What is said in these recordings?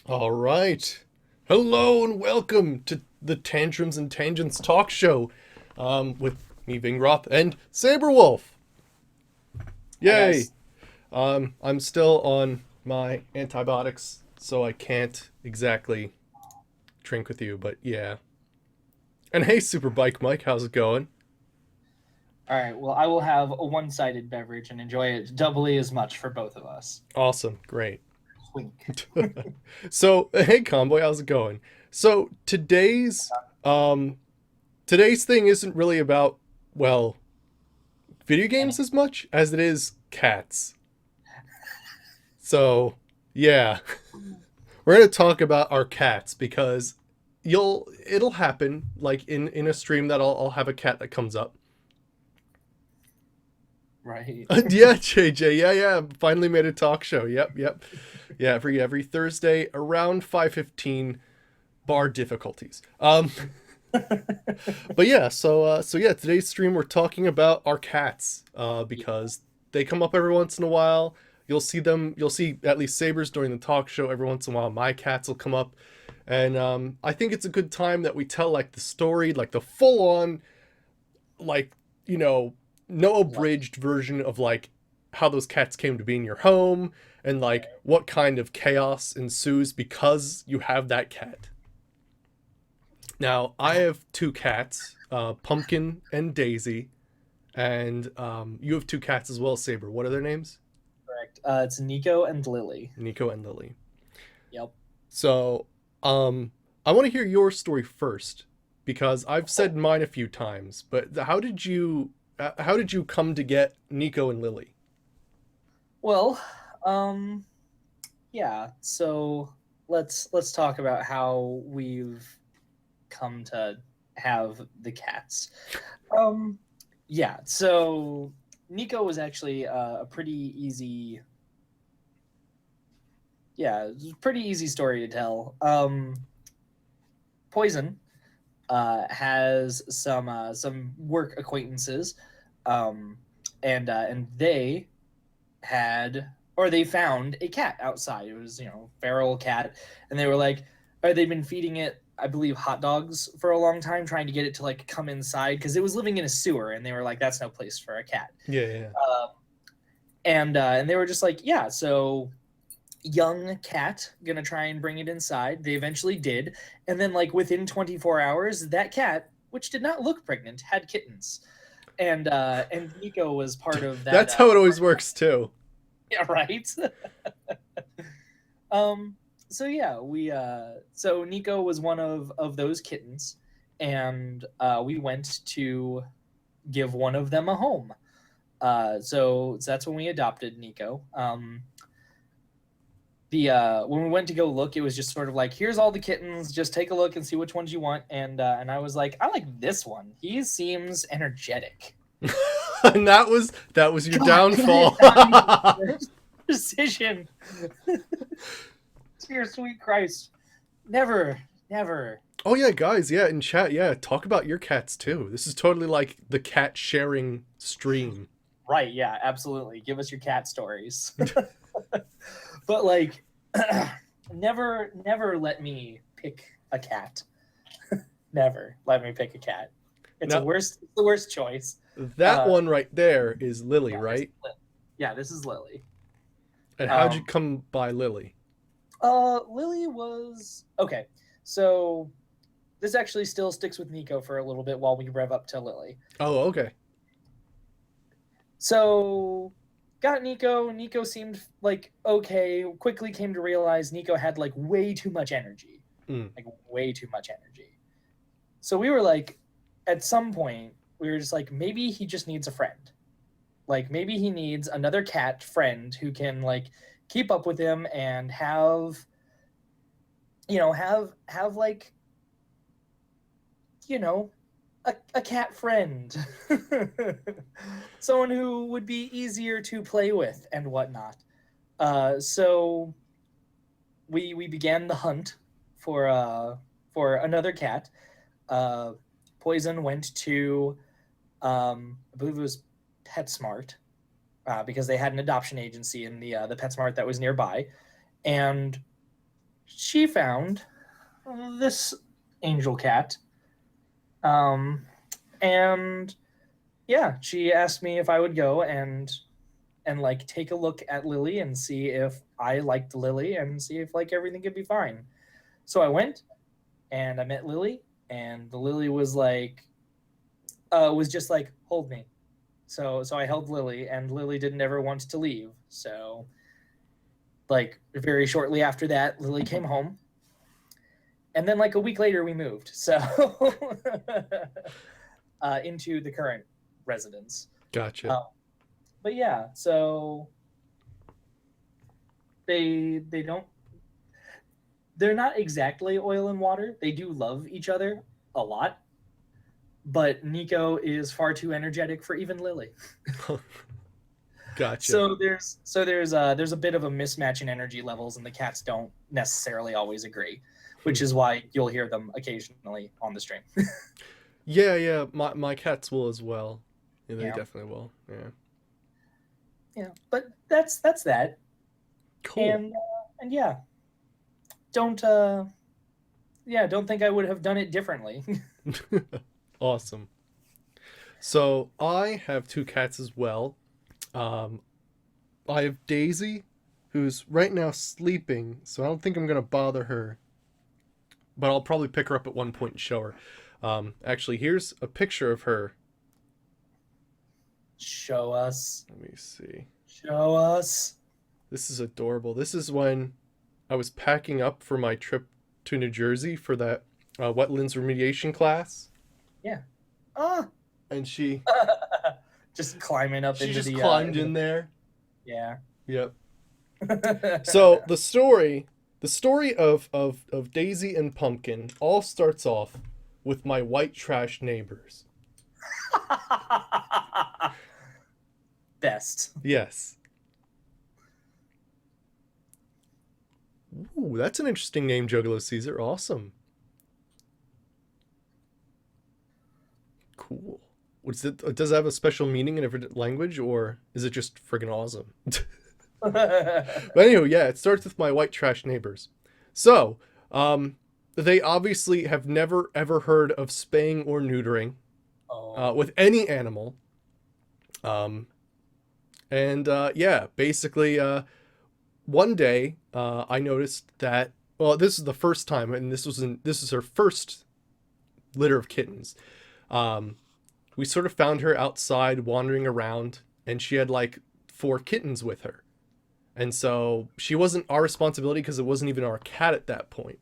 All right. Hello and welcome to the Tantrums and Tangents talk show with me, Vingroth, and Saberwolf. Hi Yay! guys. I'm still on my antibiotics, so I can't exactly drink with you, but yeah. And hey, Superbike Mike, how's it going? All right. Well, I will have a one-sided beverage and enjoy it doubly as much for both of us. Awesome, great. Wink. So, hey, Conboy, how's it going? So, um today's thing isn't really about, well, video games Any- as much as it is cats. So, yeah, we're going to talk about our cats because it'll happen like in a stream that I'll have a cat that comes up. Right. Yeah, JJ. Yeah. Finally made a talk show. Yep. Yeah, every Thursday around 5:15 bar difficulties. But yeah, so yeah, today's stream we're talking about our cats Yeah. because they come up every once in a while. You'll see at least Sabers during the talk show every once in a while. My cats will come up, and I think it's a good time that we tell like the story, like the full on, like you know, no Like, abridged version of like how those cats came to be in your home and like right. what kind of chaos ensues because you have that cat. Now, I have two cats, Pumpkin and Daisy, and you have two cats as well, Saber. What are their names? Correct. It's Nico and Lily. Nico and Lily. Yep. So, um, I want to hear your story first because I've said mine a few times. But how did you come to get Nico and Lily? Well, um, yeah. So let's talk about how we've come to have the cats. Um, yeah. So Nico was actually a pretty easy yeah, it's a pretty easy story to tell. Poison has some work acquaintances, um, and they had or they found a cat outside. It was feral cat, and they were like, or they'd been feeding it. I believe hot dogs for a long time, trying to get it to like come inside because it was living in a sewer, and they were like, "That's no place for a cat." Yeah. Um, and they were just like, "Yeah." So young cat gonna try and bring it inside. They eventually did, and then like within 24 hours, that cat, which did not look pregnant, had kittens, and Nico was part of that. That's how it always works too. Yeah, right. um. So yeah, we so Nico was one of those kittens, and we went to give one of them a home. So that's when we adopted Nico. The when we went to go look, it was just sort of like, here's all the kittens, just take a look and see which ones you want. And I was like, I like this one. He seems energetic. And that was your God, downfall. precision. Dear sweet Christ, never, never. Oh yeah, guys, yeah, in chat, yeah, talk about your cats too. This is totally like the cat sharing stream. Right? Yeah, absolutely. Give us your cat stories. But like, never let me pick a cat. Never let me pick a cat. Now, It's the worst choice. that Uh, one right there is Lily, yeah, this is right? Lily. Yeah, this is Lily. And how'd you Um, come by Lily? Lily was okay. So this actually still sticks with Nico for a little bit while we rev up to Lily. Oh, okay. So got Nico. Nico seemed like okay. Quickly came to realize Nico had like way too much energy, Mm. like way too much energy. So we were like, at some point, we were just like, maybe he just needs a friend. Like maybe he needs another cat friend who can like keep up with him and have like you know a cat friend, someone who would be easier to play with and whatnot. So we began the hunt for another cat. uh Poison went to, I believe it was PetSmart, because they had an adoption agency in the PetSmart that was nearby, and she found this angel cat. Um, and yeah, she asked me if I would go and like take a look at Lily and see if I liked Lily and see if like everything could be fine. So I went and I met Lily, and the Lily was just like, hold me. So I held Lily, and Lily didn't ever want to leave. So like very shortly after that, Lily came home, and then like a week later we moved. So into the current residence. Gotcha. Uh, but yeah, so they don't they're not exactly oil and water. They do love each other a lot, but Nico is far too energetic for even Lily. Gotcha. So there's a bit of a mismatch in energy levels, and the cats don't necessarily always agree, which is why you'll hear them occasionally on the stream. Yeah, yeah. My cats will as well. Yeah, they Yeah, definitely will. Yeah. yeah. But that's that, Cool. and yeah, don't yeah, don't think I would have done it differently. Awesome. So I have two cats as well. Um, I have Daisy, who's right now sleeping, so I don't think I'm gonna bother her. But I'll probably pick her up at one point and show her. Actually, here's a picture of her. Show us, Let me see. show us. This is adorable. This is when I was packing up for my trip to New Jersey for that wetlands remediation class, Yeah. Ah, and she just climbing up she into just the climbed in there. yeah. Yep. So the story of Daisy and Pumpkin all starts off with my white trash neighbors. Best. Yes. Ooh, that's an interesting name, Juggalo Caesar. Awesome. Cool. What's it? Does it have a special meaning in every language, or is it just friggin' awesome? But anyway, yeah, it starts with my white trash neighbors. So, um, they obviously have never ever heard of spaying or neutering Oh. with any animal. Um, and yeah, basically, one day I noticed that. Well, this is the first time, and this is her first litter of kittens. Um, we sort of found her outside wandering around, and she had like four kittens with her. And so she wasn't our responsibility because it wasn't even our cat at that point.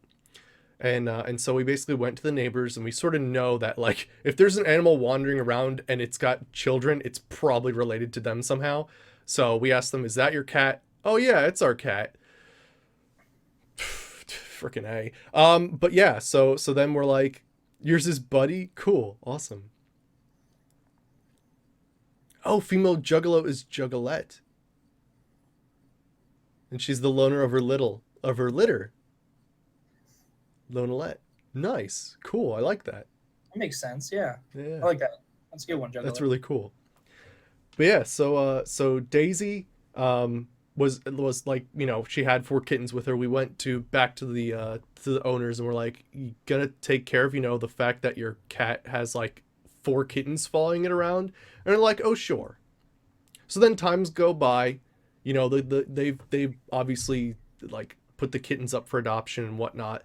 And so we basically went to the neighbors, and we sort of know that like if there's an animal wandering around and it's got children, it's probably related to them somehow. So we asked them, "Is that your cat?" "Oh yeah, it's our cat." Freaking A. But yeah, so then we're like, "Yours is Buddy? Cool, awesome." Oh, female juggalo is Juggalette, and she's the loner of her litter. Lonelette. Nice. Cool. I like that. That makes sense. Yeah. I Yeah. like that. That's a good one, That's Juggler. really cool. But yeah, so Daisy was like, she had four kittens with her. We went to the owners, and we're like, "You gonna take care of, the fact that your cat has like four kittens following it around?" And they're like, "Oh, sure." So then times go by, they've obviously like put the kittens up for adoption and whatnot.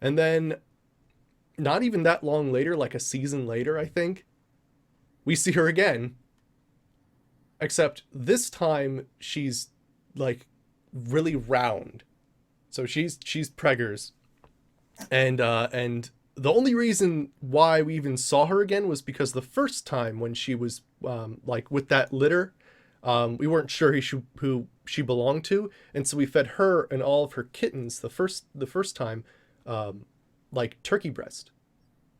And then not even that long later, like a season later, I think, we see her again. Except this time she's like really round. So she's preggers. And the only reason why we even saw her again was because the first time when she was like with that litter, we weren't sure who she belonged to, and so we fed her and all of her kittens the first time, um, like turkey breast,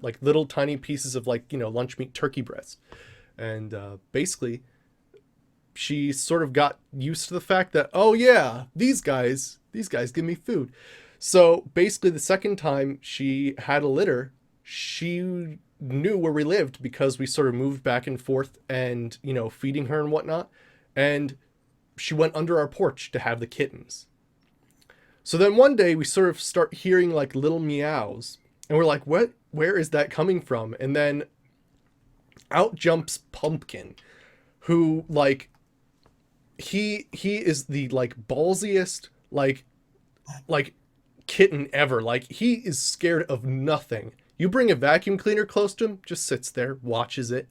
like little tiny pieces of like lunch meat turkey breast, and basically she sort of got used to the fact that, oh yeah, these guys give me food. So basically the second time she had a litter, she knew where we lived because we sort of moved back and forth and feeding her and whatnot, and she went under our porch to have the kittens. So then one day we sort of start hearing like little meows, and we're like, what? Where is that coming from? And then out jumps Pumpkin, who like he is the like ballsiest like kitten ever. Like he is scared of nothing. You bring a vacuum cleaner close to him, just sits there, watches it.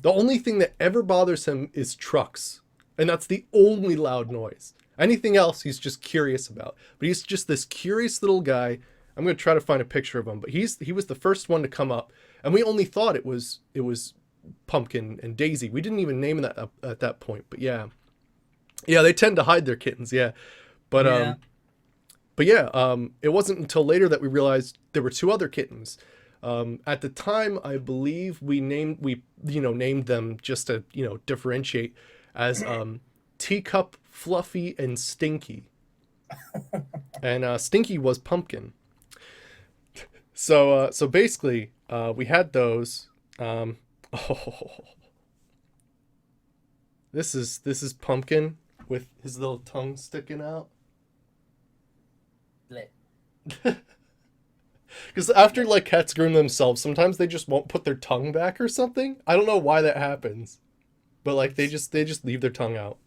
The only thing that ever bothers him is trucks, and that's the only loud noise. Anything else he's just curious about. But he's just this curious little guy. I'm going to try to find a picture of him, but he was the first one to come up, and we only thought it was Pumpkin and Daisy. We didn't even name that at that point, but yeah. Yeah, they tend to hide their kittens, yeah. But Yeah. it wasn't until later that we realized there were two other kittens. At the time, I believe we named them just to differentiate as Teacup, Fluffy, and Stinky. And Stinky was Pumpkin. So basically, we had those. Oh, this is Pumpkin with his little tongue sticking out. Bleh. Because after like cats groom themselves, sometimes they just won't put their tongue back or something. I don't know why that happens, but like they just leave their tongue out.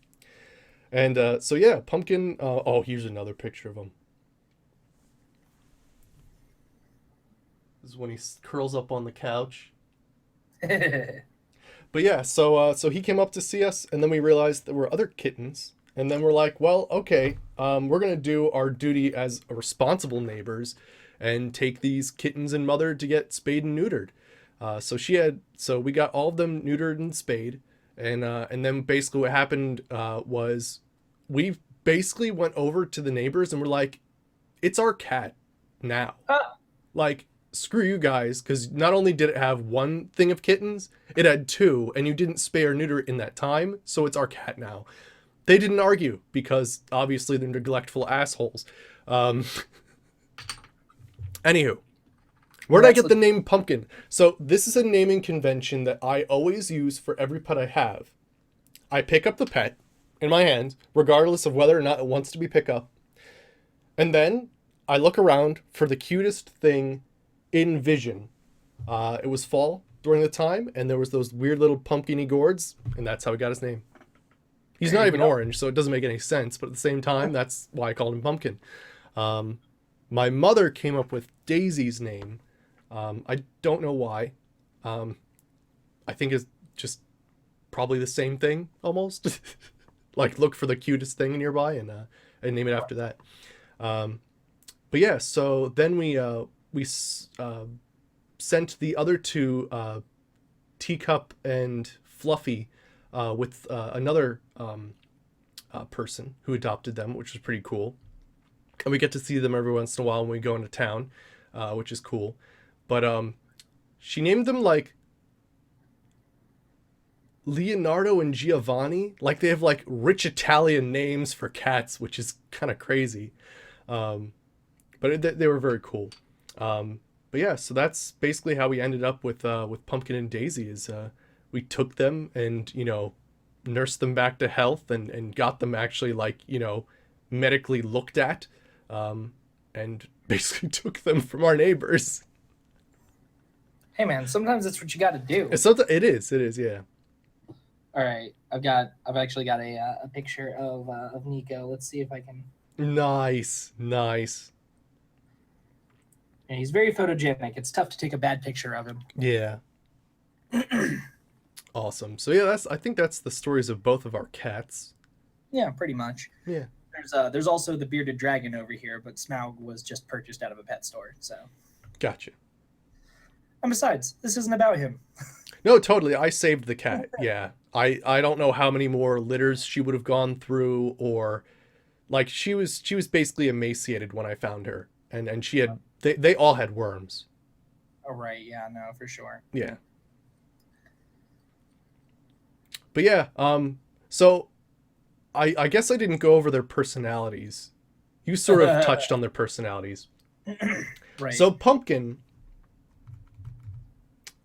And so yeah, Pumpkin. Oh, here's another picture of him. This is when he curls up on the couch. But yeah, so he came up to see us, and then we realized there were other kittens, and then we're like, well, okay, we're gonna do our duty as responsible neighbors, and take these kittens and mother to get spayed and neutered. So we got all of them neutered and spayed, and then basically what happened was we basically went over to the neighbors and we're like, it's our cat now. Ah, Like, screw you guys, because not only did it have one thing of kittens, it had two, and you didn't spay or neuter it in that time, so it's our cat now. They didn't argue because obviously they're neglectful assholes. Um, Anywho, where did I that's get the name Pumpkin? So this is a naming convention that I always use for every pet I have. I pick up the pet in my hand, regardless of whether or not it wants to be picked up, and then I look around for the cutest thing in vision. It was fall during the time, and there was those weird little pumpkiny gourds, and that's how he got his name. He's there not you even go. orange, so it doesn't make any sense, but at the same time, that's why I called him Pumpkin. Um, my mother came up with Daisy's name. I don't know why. Um, I think it's just probably the same thing almost. Like look for the cutest thing nearby and name it after that. Um, but yeah, so then we sent the other two Teacup and Fluffy with another person who adopted them, which was pretty cool. And we get to see them every once in a while when we go into town, which is cool. But she named them like Leonardo and Giovanni. Like they have like rich Italian names for cats, which is kind of crazy. But they were very cool. But yeah, so that's basically how we ended up with Pumpkin and Daisy. Is we took them and nursed them back to health and got them actually like medically looked at, and basically took them from our neighbors. Hey man, sometimes that's what you got to do. It is, yeah. All right, I've actually got a picture of Nico. Let's see if I can. Nice. And he's very photogenic. It's tough to take a bad picture of him. Yeah. Awesome. So yeah, I think that's the stories of both of our cats. Yeah, pretty much. Yeah. There's also the bearded dragon over here, but Smaug was just purchased out of a pet store. So, Gotcha. and besides, this isn't about him. No, totally. I saved the cat. Yeah. I don't know how many more litters she would have gone through, or like she was basically emaciated when I found her. And she had they all had worms. Oh right, yeah, no, for sure. Yeah. But yeah, so I guess I didn't go over their personalities. You sort of touched on their personalities. Right. So Pumpkin,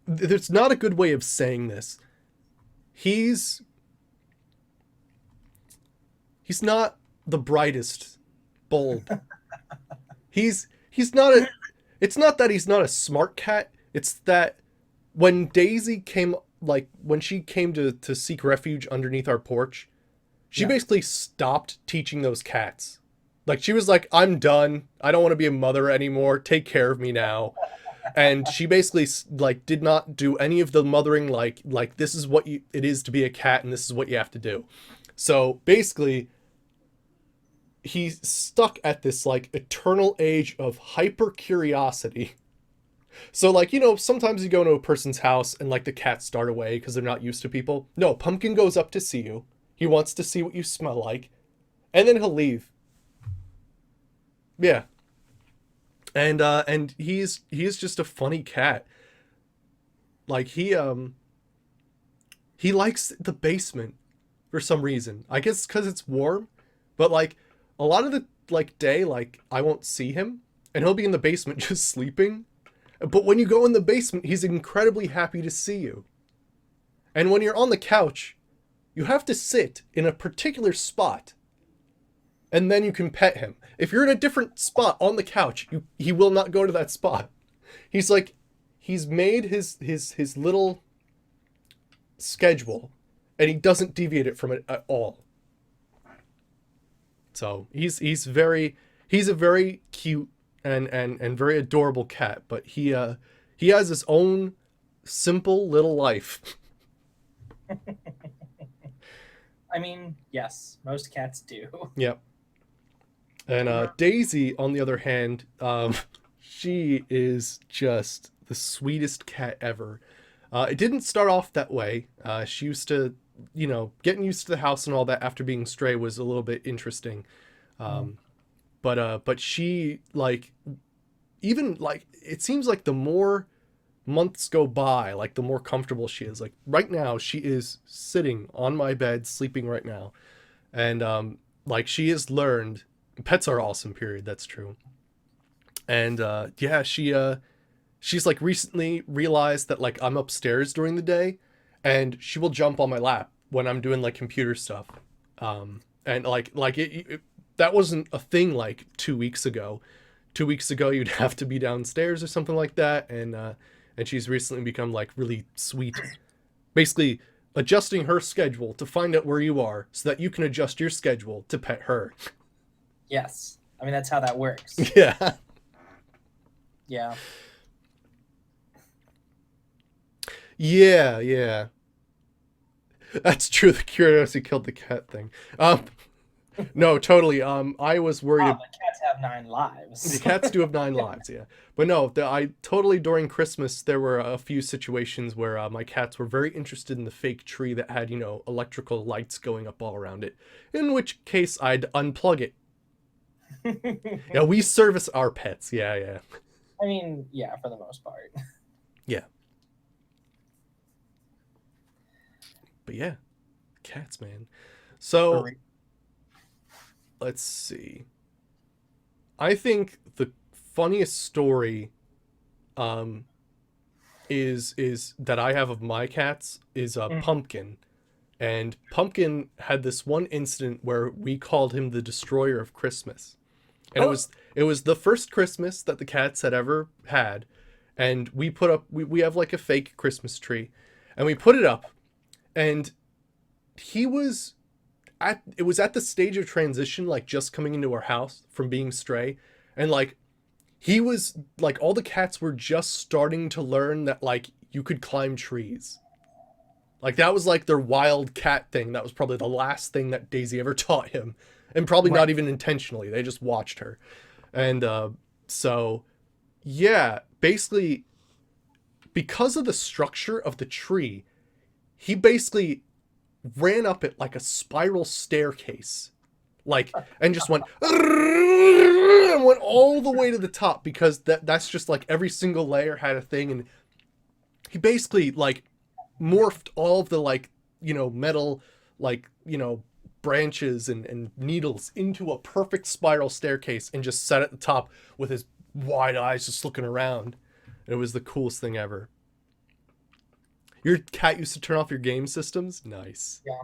there's not a good way of saying this. He's not the brightest bulb. He's not a it's not that he's not a smart cat. It's that when Daisy came like when she came to seek refuge underneath our porch, she Yeah. basically stopped teaching those cats. Like she was like, "I'm done. I don't want to be a mother anymore. Take care of me now." And she basically like did not do any of the mothering like this is what it is to be a cat and this is what you have to do. So basically he's stuck at this like eternal age of hyper curiosity. So like, sometimes you go into a person's house and like the cats start away because they're not used to people. No, Pumpkin goes up to see you. He wants to see what you smell like, and then he'll leave. Yeah. And he's just a funny cat. Like he likes the basement for some reason. I guess cuz it's warm, but like a lot of the like day like I won't see him and he'll be in the basement just sleeping. But when you go in the basement, he's incredibly happy to see you. And when you're on the couch, you have to sit in a particular spot and then you can pet him. If you're in a different spot on the couch, he will not go to that spot. He's like he's made his little schedule and he doesn't deviate it from it at all. So he's a very cute and very adorable cat, but he has his own simple little life. I mean, yes, most cats do. Yep. And Daisy, on the other hand, she is just the sweetest cat ever. It didn't start off that way. She used to, getting used to the house and all that after being stray was a little bit interesting. Mm. But she like even like it seems like the more months go by, like the more comfortable she is. Like right now, she is sitting on my bed, sleeping right now, and like she has learned. Pets are awesome. Period. That's true. And yeah, she's like recently realized that like I'm upstairs during the day, and she will jump on my lap when I'm doing like computer stuff. And like that wasn't a thing like 2 weeks ago. 2 weeks ago, you'd have to be downstairs or something like that, and she's recently become like really sweet, basically adjusting her schedule to find out where you are so that you can adjust your schedule to pet her. Yes. I mean, that's how that works. Yeah. Yeah. Yeah, yeah. That's true. The curiosity killed the cat thing. No, totally. I was worried. Ah, but cats have 9 The lives. cats do have 9 lives, yeah. But no, I totally during Christmas there were a few situations where my cats were very interested in the fake tree that had electrical lights going up all around it. In which case I'd unplug it. Yeah, we service our pets. Yeah, yeah, I mean, yeah, for the most part. yeah. But yeah, cats, man. For So real. let's see. I think the funniest story um is that I have of my cats is Mhm. Pumpkin. And Pumpkin had this one incident where we called him the destroyer of Christmas. And it was the first Christmas that the cats had ever had. And we put up we have like a fake Christmas tree. And we put it up and he was it was at the stage of transition, like just coming into our house from being stray. And like he was like all the cats were just starting to learn that like you could climb trees. Like that was like their wild cat thing. That was probably the last thing that Daisy ever taught him. And probably Right. not even intentionally. They just watched her. And so yeah, basically because of the structure of the tree, he basically ran up it like a spiral staircase. Like and just went and went all the way to the top because that's just like every single layer had a thing. And he basically like morphed all of the like metal like branches and needles into a perfect spiral staircase and just sat at the top with his wide eyes just looking around. It was the coolest thing ever. Your cat used to turn off your game systems? Nice. Yeah.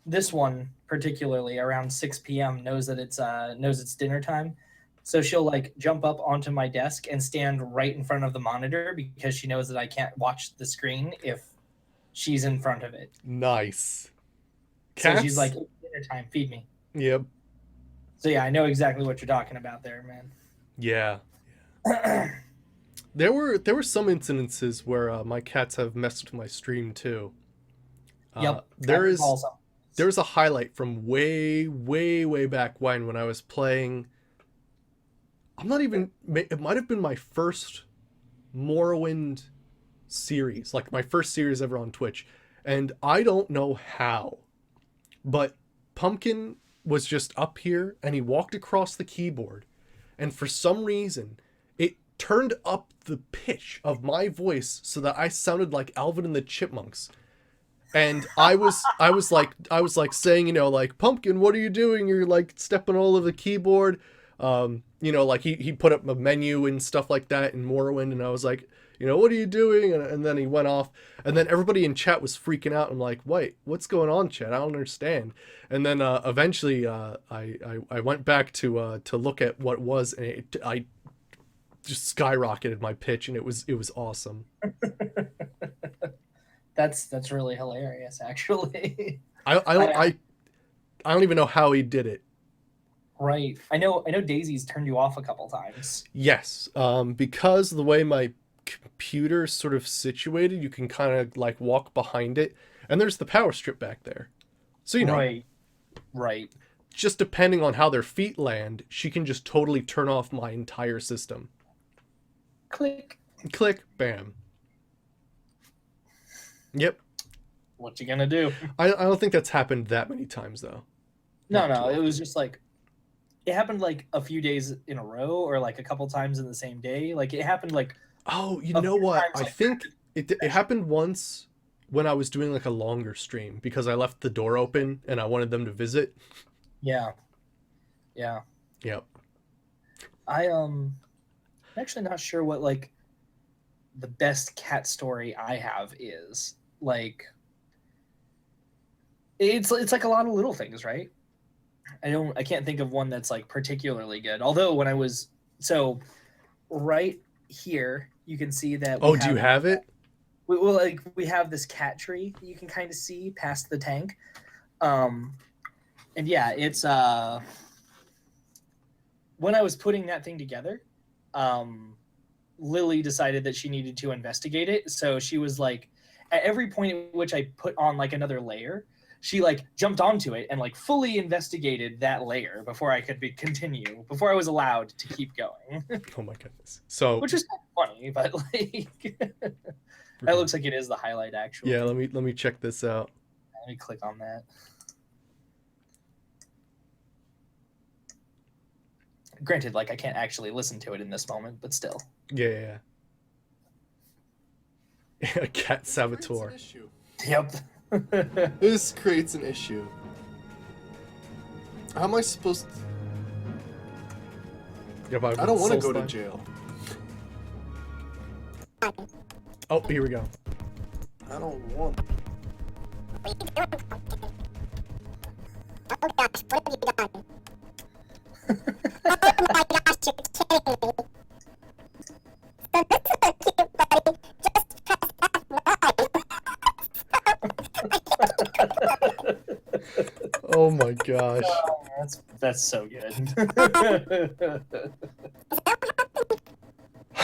this one particularly around 6 p.m. knows it's dinner time. So she'll like jump up onto my desk and stand right in front of the monitor because she knows that I can't watch the screen if she's in front of it. Nice. So she's Cats? like, "It's dinner time, feed me." Yep. So yeah, I know exactly what you're talking about there, Yeah. man. There were some incidences where my cats have messed with my stream too. Yep, I There is recall some. there's a highlight from way, way, way back when I was playing. I'm not even. It might have been my first Morrowind series, like my first series ever on Twitch, and I don't know how, but Pumpkin was just up here and he walked across the keyboard, and for some reason, it turned up the pitch of my voice so that I sounded like Alvin and the Chipmunks. And I was like saying, like, Pumpkin, what are you doing? You're like stepping all over the keyboard. Like he put up a menu and stuff like that in Morrowind, and I was like, what are you doing? And then he went off, and then everybody in chat was freaking out. I'm like, wait, what's going on, chat? I don't understand. And then eventually, I went back to look at what was, and I just skyrocketed my pitch, and it was awesome. That's really hilarious, actually. I don't I I don't even know how he did it. Right. I know Daisy's turned you off a couple times. Yes, because the way my computer's sort of situated, you can kind of like walk behind it, and there's the power strip back there. So, Right. Right. just depending on how their feet land, she can just totally turn off my entire system. Click. Click, bam. Yep. What you gonna do? I don't think that's happened that many times though. No, Not too no, it often. was just like it happened like a few days in a row or like a couple times in the same day. Like it happened like Oh, you a know few what? times I like think it happened once when I was doing like a longer stream because I left the door open and I wanted them to visit. yeah. Yeah. Yep. I'm actually not sure what like the best cat story I have is. Like it's like a lot of little things, right? I can't think of one that's like particularly good. Although when I was so right here, you can see that we Oh, do you have have it? we have this cat tree that you can kind of see past the tank. Um and yeah, it's when I was putting that thing together, um Lily decided that she needed to investigate it. So she was like, at every point at which I put on like another layer, she like jumped onto it and like fully investigated that layer before I could continue, before I was allowed to keep going, Oh my goodness. So, which is kind of funny, but like that looks like it is the highlight actually. yeah, let me check this out. Let me click on that. Granted, like I can't actually listen to it in this moment, but still. Yeah. A cat saboteur. Yep. This creates an issue. How am I supposed to... Yep, I don't want to go to Soulstein. jail. Oh, here we go. I don't want... Oh my gosh. That's so good.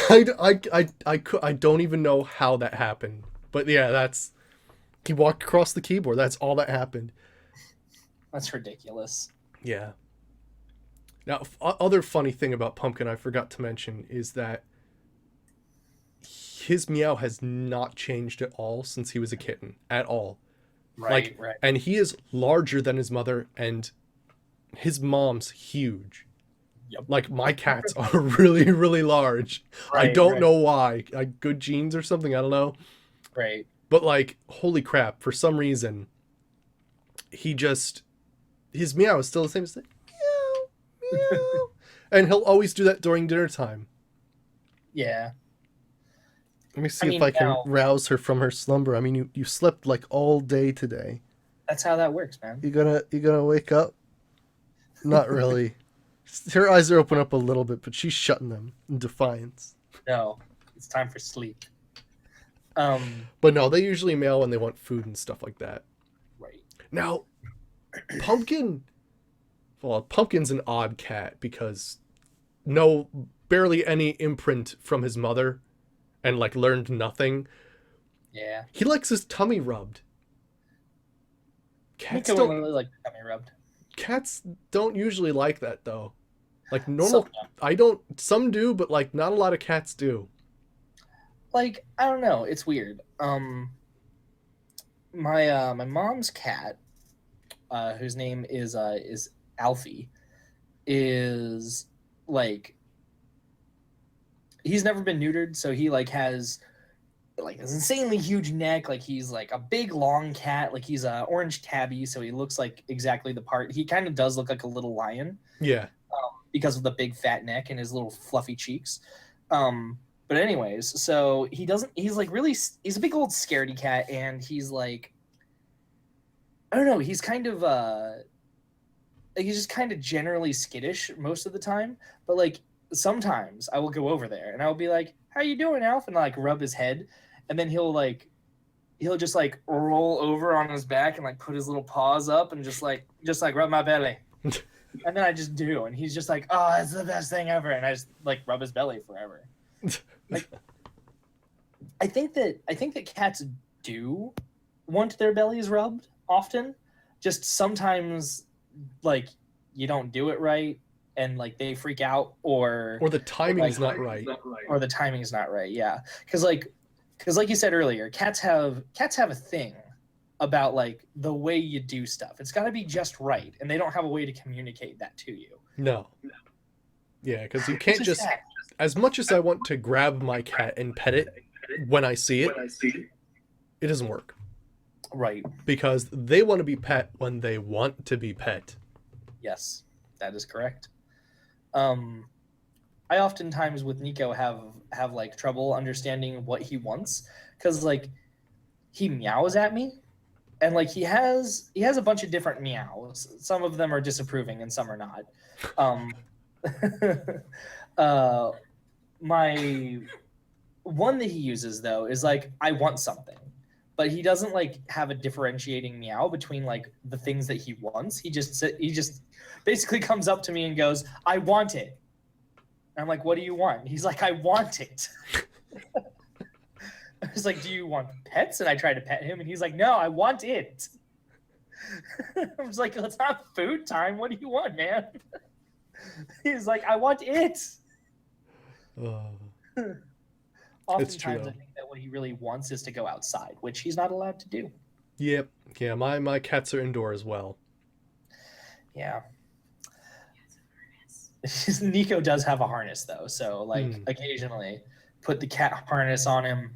I don't even know how that happened. But yeah, he walked across the keyboard. That's all that happened. That's ridiculous. Yeah. Now, other funny thing about Pumpkin I forgot to mention is that his meow has not changed at all since he was a kitten. At all. Right, Like, right. and he is larger than his mother, and his mom's huge. Yep. Like, my cats are really, really large. I Right, don't right. know why. Like, good genes or something, I don't know. Right. But, like, holy crap, for some reason, his meow is still the same as the meow, meow. And he'll always do that during dinner time. Yeah. Let me see I if mean, I can now- rouse her from her slumber. I mean, you slept like all day today. That's how that works, man. You gonna wake up? Not really. Her eyes are open up a little bit, but she's shutting them in defiance. No, it's time for sleep. Um, But no, they usually meow when they want food and stuff like that. right. Now, Pumpkin. Well, Pumpkin's an odd cat because barely any imprint from his mother, and like learned nothing. Yeah. He likes his tummy rubbed. Cats Nico would don't. really like tummy rubbed. Cats don't usually like that though. Like normal, Some, I don't. Some do, but like not a lot of cats do. like I don't know. It's weird. My mom's cat, whose name is Alfie, is like he's never been neutered, so he like has like this insanely huge neck. Like he's like a big long cat. Like he's a orange tabby, so he looks like exactly the part. He kind of does look like a little lion Yeah. because of the big fat neck and his little fluffy cheeks. But anyways, so he doesn't. He's like really. He's a big old scaredy cat, and he's like, I don't know. He's kind of like, he's just kind of generally skittish most of the time. But like sometimes I will go over there and I will be like, "How you doing, Alf?" and like rub his head, and then he'll just like roll over on his back and like put his little paws up and just like rub my belly. And then I just do, and he's just like, "Oh, it's the best thing ever," and I just like rub his belly forever. Like, I think that cats do want their bellies rubbed often. Just sometimes, like you don't do it right, and like they freak out, or Or the timing's like, not right. or the timing's not right. Yeah, because like you said earlier, cats have a thing about like the way you do stuff. It's got to be just right, and they don't have a way to communicate that to you. No. Yeah, because you can't It's just. sad. As much as I want to grab my cat and pet it when I see it, it doesn't work. Right. Because they want to be pet when they want to be pet. Yes, that is correct. I oftentimes with Nico have like trouble understanding what he wants, because like he meows at me, and like he has a bunch of different meows. Some of them are disapproving and some are not. Um, my one that he uses though is like, I want something, but he doesn't like have a differentiating meow between like the things that he wants. He just basically comes up to me and goes, "I want it." And I'm like, "What do you want?" He's like, "I want it." I was like, "Do you want pets?" And I tried to pet him, and he's like, "No, I want it." I was like, "It's not food time. What do you want, man?" He's like, "I want it." Oftentimes, though. I think that what he really wants is to go outside, which he's not allowed to do. Yep. Yeah, my cats are indoor as well. Yeah. Nico does have a harness though, so like occasionally put the cat harness on him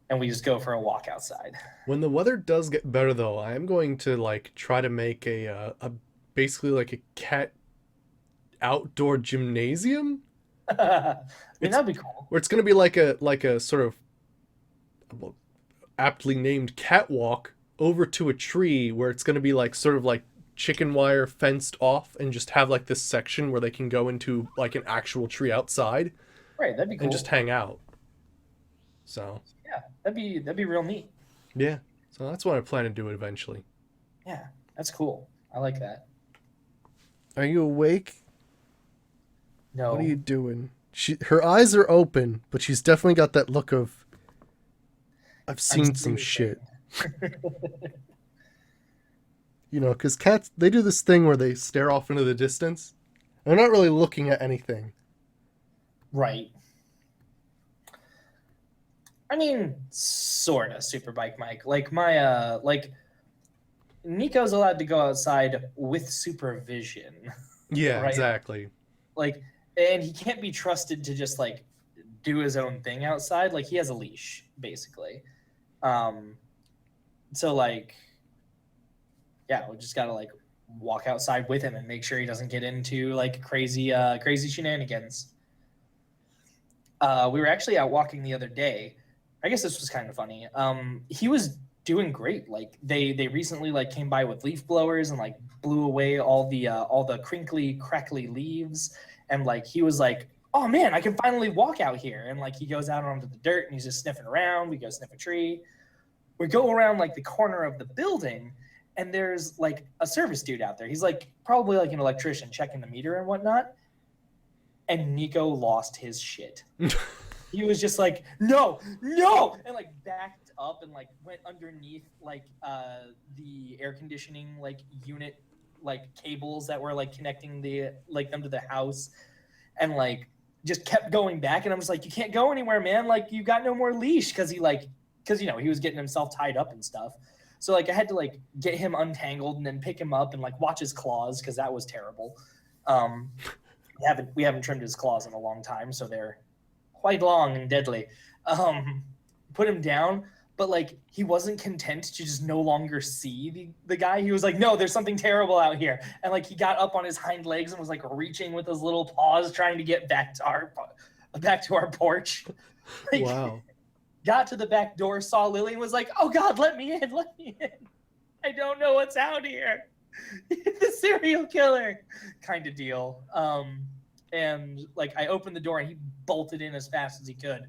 and we just go for a walk outside. When the weather does get better though, I am going to like try to make a basically like a cat outdoor gymnasium. I mean, that'd be cool. Where it's going to be like a sort of aptly named catwalk over to a tree where it's going to be like sort of like chicken wire fenced off, and just have like this section where they can go into like an actual tree outside. Right, that'd be cool. And just hang out. So yeah, that'd be real neat. Yeah. So that's what I plan to do eventually. Yeah, that's cool. I like that. Are you awake? No. What are you doing? Her eyes are open, but she's definitely got that look of, I've seen some shit. You know, because cats, they do this thing where they stare off into the distance. They're not really looking at anything. Right. I mean, sort of, Superbike Mike. Like like Nico's allowed to go outside with supervision. Yeah, right? Exactly. Like, and he can't be trusted to just like do his own thing outside. Like, he has a leash, basically. So like, yeah, we just gotta like walk outside with him and make sure he doesn't get into like crazy shenanigans. We were actually out walking the other day. I guess this was kind of funny. He was doing great. Like they recently like came by with leaf blowers and like blew away all the crinkly, crackly leaves. And like he was like, "Oh man, I can finally walk out here." And like he goes out onto the dirt and he's just sniffing around. We go sniff a tree. We go around like the corner of the building, and there's like a service dude out there. He's like probably like an electrician checking the meter and whatnot. And Nico lost his shit. He was just like, no, and like backed up and like went underneath like the air conditioning like unit like cables that were like connecting the like them to the house, and like just kept going back. And I was like, you can't go anywhere, man. Like you got no more leash, because he was getting himself tied up and stuff. So like I had to like get him untangled and then pick him up and like watch his claws, because that was terrible. We haven't trimmed his claws in a long time, so they're quite long and deadly. Put him down, but like he wasn't content to just no longer see the guy. He was like, no, there's something terrible out here. And like he got up on his hind legs and was like reaching with his little paws trying to get back to our porch. Like, Wow. got to the back door, saw Lily, and was like, oh God, let me in. I don't know what's out here. The serial killer kind of deal. And like I opened the door and he bolted in as fast as he could,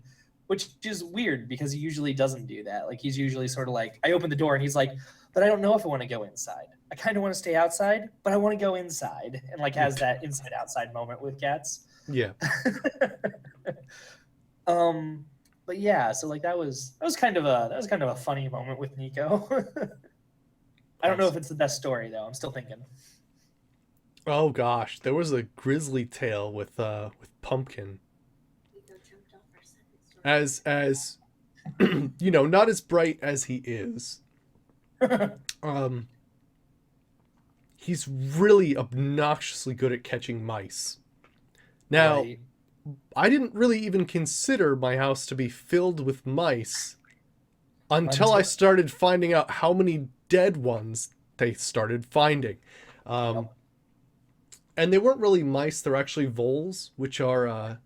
which is weird because he usually doesn't do that. Like he's usually sort of like, I opened the door and he's like, but I don't know if I want to go inside. I kind of want to stay outside, but I want to go inside, and like has that inside outside moment with cats. Yeah. But yeah, so like that was kind of a funny moment with Nico. I don't know if it's the best story though. I'm still thinking. Oh gosh, there was a grisly tale with Pumpkin. As you know, not as bright as he is. He's really obnoxiously good at catching mice. Now, Right. I didn't really even consider my house to be filled with mice until I started finding out how many dead ones they started finding. Yep. And they weren't really mice, they're actually voles, which are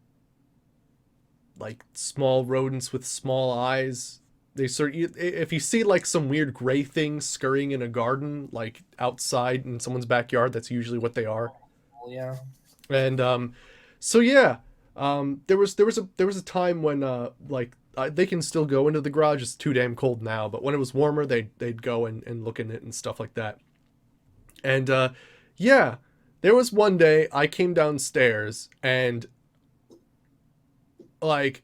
like small rodents with small eyes. They if you see like some weird gray thing scurrying in a garden, like outside in someone's backyard, that's usually what they are. Yeah. And so yeah, there was a time when they can still go into the garage. It's too damn cold now, but when it was warmer, they'd go and look in it and stuff like that. And yeah, there was one day I came downstairs and like,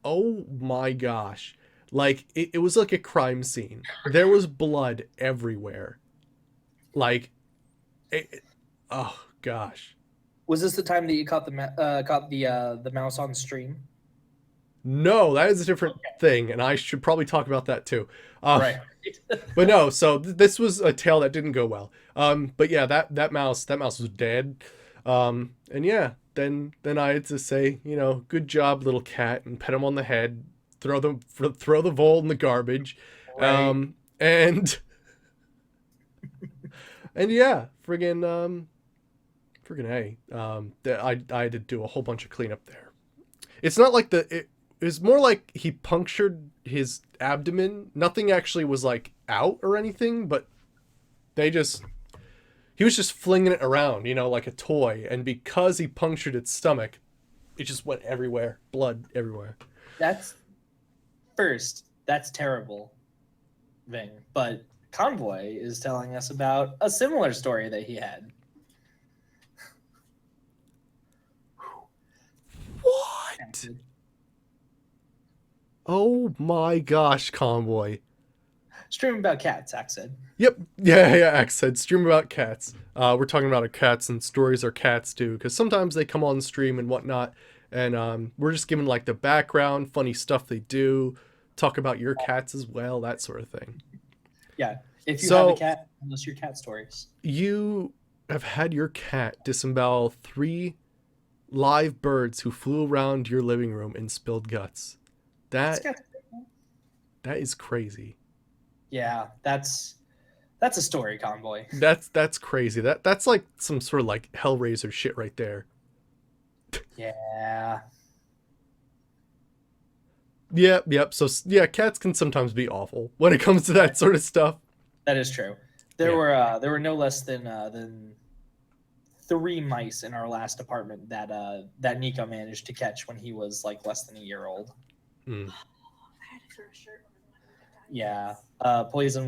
oh my gosh, like it was like a crime scene. There was blood everywhere. Like, oh gosh. Was this the time that you caught the mouse on stream? No, that is a different thing, and I should probably talk about that too. Right. But no, so this was a tale that didn't go well. But yeah, that mouse was dead. And yeah, then I had to say, you know, good job, little cat, and pet him on the head, throw the vole in the garbage, Right. and and yeah, friggin' hey, I had to do a whole bunch of cleanup there. It's not like it was more like he punctured his abdomen. Nothing actually was like out or anything, but he was just flinging it around, you know, like a toy. And because he punctured its stomach, it just went everywhere, blood everywhere. That's terrible thing. But Convoy is telling us about a similar story that he had. What? Oh my gosh, Convoy. Stream about cats, Zach said. Yep. Yeah, Axe said stream about cats. We're talking about our cats and stories our cats do, because sometimes they come on stream and whatnot, and we're just giving like the background, funny stuff they do, talk about your cats as well, that sort of thing. Yeah. If you have a cat, tell us your cat stories. You have had your cat disembowel 3 live birds who flew around your living room and spilled guts. That is crazy. Yeah, that's a story, Convoy. That's crazy. That's like some sort of like Hellraiser shit right there. Yeah. Yep. So yeah, cats can sometimes be awful when it comes to that sort of stuff. That is true. There were no less than 3 mice in our last apartment that Nico managed to catch when he was like less than a year old. Mm. Yeah. Poison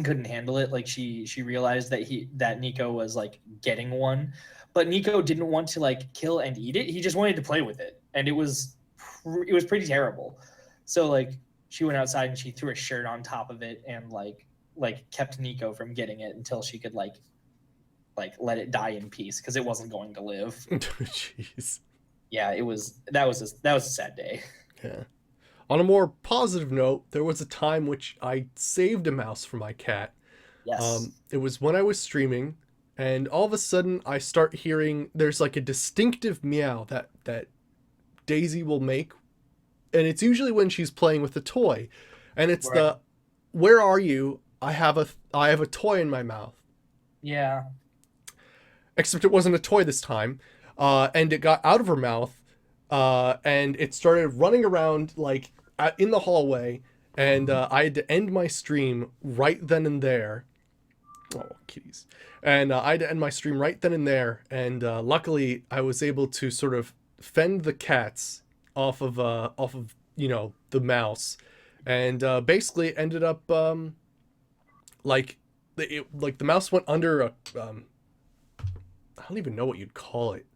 couldn't handle it. Like she realized that Nico was like getting one, but Nico didn't want to like kill and eat it. He just wanted to play with it, and it was pretty terrible. So like she went outside and she threw a shirt on top of it and like kept Nico from getting it until she could like let it die in peace because it wasn't going to live. Jeez. Yeah, that was a sad day. Yeah. On a more positive note, there was a time which I saved a mouse for my cat. Yes. It was when I was streaming, and all of a sudden I start hearing there's like a distinctive meow that Daisy will make, and it's usually when she's playing with a toy, and it's Right. the "Where are you? I have a toy in my mouth." Yeah. Except it wasn't a toy this time, and it got out of her mouth, and it started running around like in the hallway, and I had to end my stream right then and there. Oh, kitties! And I had to end my stream right then and there, and luckily I was able to sort of fend the cats off of the mouse, and basically ended up like like the mouse went under a I don't even know what you'd call it.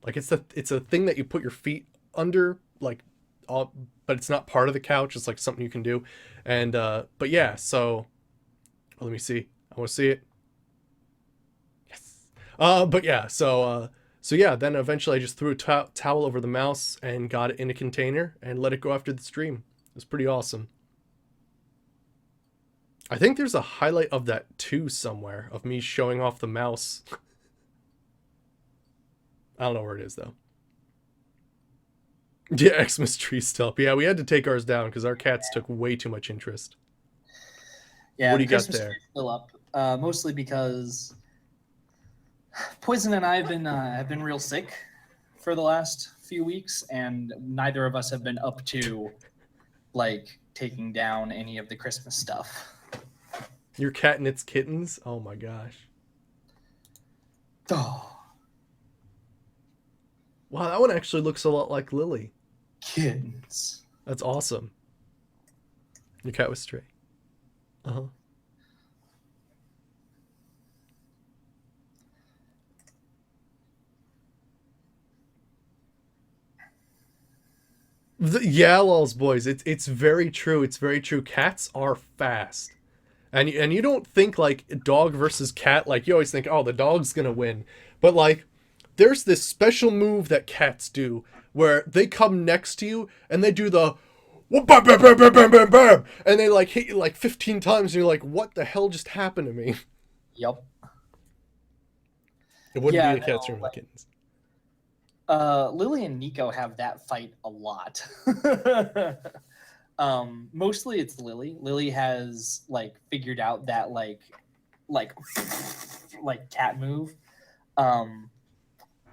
Like it's a thing that you put your feet under, like, all, but it's not part of the couch. It's like something you can do, and but yeah. So let me see. I want to see it. Yes. But yeah. So yeah. Then eventually I just threw a towel over the mouse and got it in a container and let it go after the stream. It was pretty awesome. I think there's a highlight of that too somewhere of me showing off the mouse. I don't know where it is though. Yeah, Xmas tree stump. Yeah, we had to take ours down because our cats took way too much interest. Yeah, What do the you got Christmas there? tree is still up, mostly because Poison and I have been real sick for the last few weeks, and neither of us have been up to like taking down any of the Christmas stuff. Your cat and its kittens? Oh my gosh. Oh, Wow, that one actually looks a lot like Lily. kittens. That's awesome. Your cat was stray. Uh-huh. Yeah, lols boys. It's very true. It's very true. Cats are fast. And you don't think like dog versus cat, like you always think, oh, the dog's gonna win. But like there's this special move that cats do where they come next to you and they do the bam bam bam bam bam bam bam, and they like hit you like 15 times and you're like, what the hell just happened to me? Yep. It wouldn't Yeah, be a cat no, stream with kittens. Lily and Nico have that fight a lot. Mostly it's Lily. Lily has like figured out that like like cat move.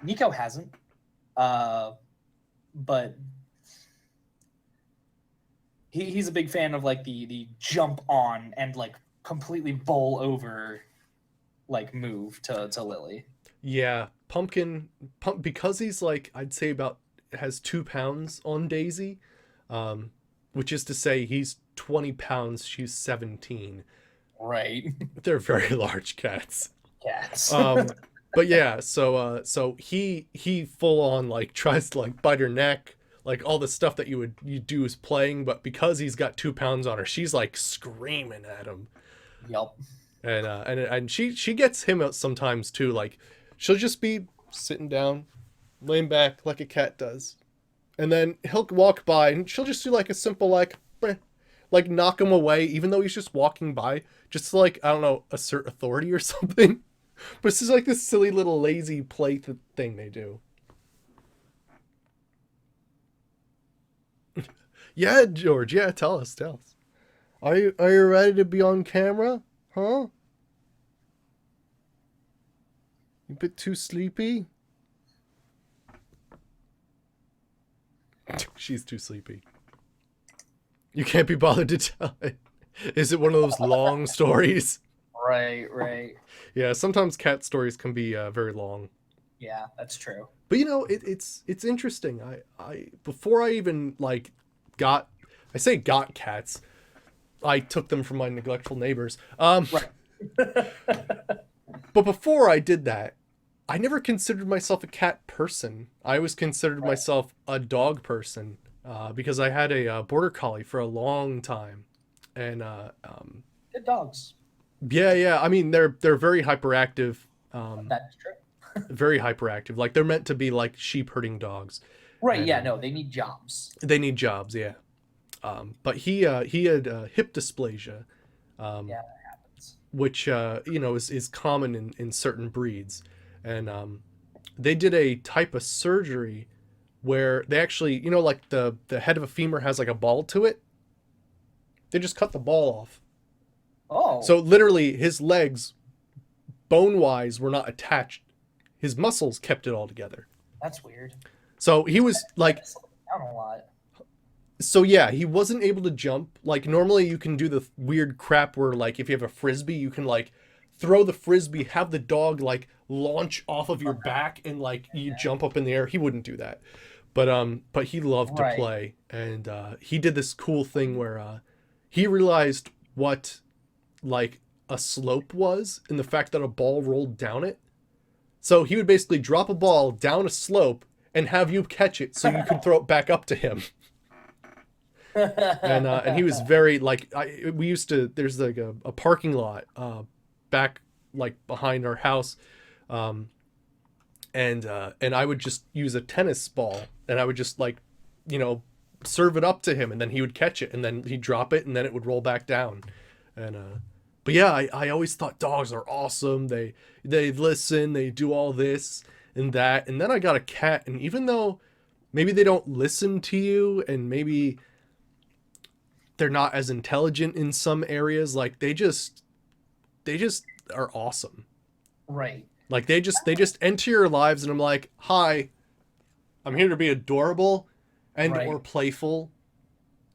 Nico hasn't. But he's a big fan of like the jump on and like completely bowl over like move to Lily. Yeah, because he's like I'd say about has 2 pounds on Daisy, which is to say he's 20 pounds, she's 17. Right. They're very large cats. Cats. But yeah, so he full on like tries to like bite her neck, like all the stuff that you do is playing, but because he's got 2 pounds on her, she's like screaming at him. Yep. And she gets him out sometimes too. Like she'll just be sitting down, laying back like a cat does, and then he'll walk by and she'll just do like a simple like "Bleh," like knock him away, even though he's just walking by, just to, like, I don't know, assert authority or something. But it's just like this silly little lazy play thing they do. Yeah, George. Yeah, tell us. Are you ready to be on camera? Huh? You a bit too sleepy? She's too sleepy. You can't be bothered to tell it. Is it one of those long stories? Right. Yeah, sometimes cat stories can be very long. Yeah, that's true. But you know, it's interesting. I before I even like got cats, I took them from my neglectful neighbors. Right. But before I did that, I never considered myself a cat person. I always considered Right. myself a dog person because I had a border collie for a long time, and Good dogs. yeah. I mean, they're very hyperactive, That's true. very hyperactive. Like they're meant to be like sheep herding dogs. Right. And, Yeah. No, they need jobs. They need jobs, yeah. But he had hip dysplasia, Yeah, that happens. which is common in certain breeds, and they did a type of surgery where they actually like the head of a femur has like a ball to it. They just cut the ball off. Oh. So literally his legs, bone wise, were not attached. His muscles kept it all together. That's weird. So he was like, That slows down a lot. so yeah, he wasn't able to jump. Like normally you can do the weird crap where like if you have a frisbee, you can like throw the frisbee, have the dog like launch off of your back and like you jump up in the air. He wouldn't do that. But he loved to Right. play, and he did this cool thing where he realized what like a slope was and the fact that a ball rolled down it. So he would basically drop a ball down a slope and have you catch it so you could throw it back up to him. And he was very like we used to. There's like a parking lot back like behind our house, and I would just use a tennis ball and I would just like serve it up to him and then he would catch it and then he'd drop it and then it would roll back down, and but yeah, I always thought dogs are awesome. They listen, they do all this and that, and then I got a cat, and even though maybe they don't listen to you and maybe they're not as intelligent in some areas, like they just are awesome. Right. Like they just enter your lives and I'm like, hi, I'm here to be adorable and Right. or playful.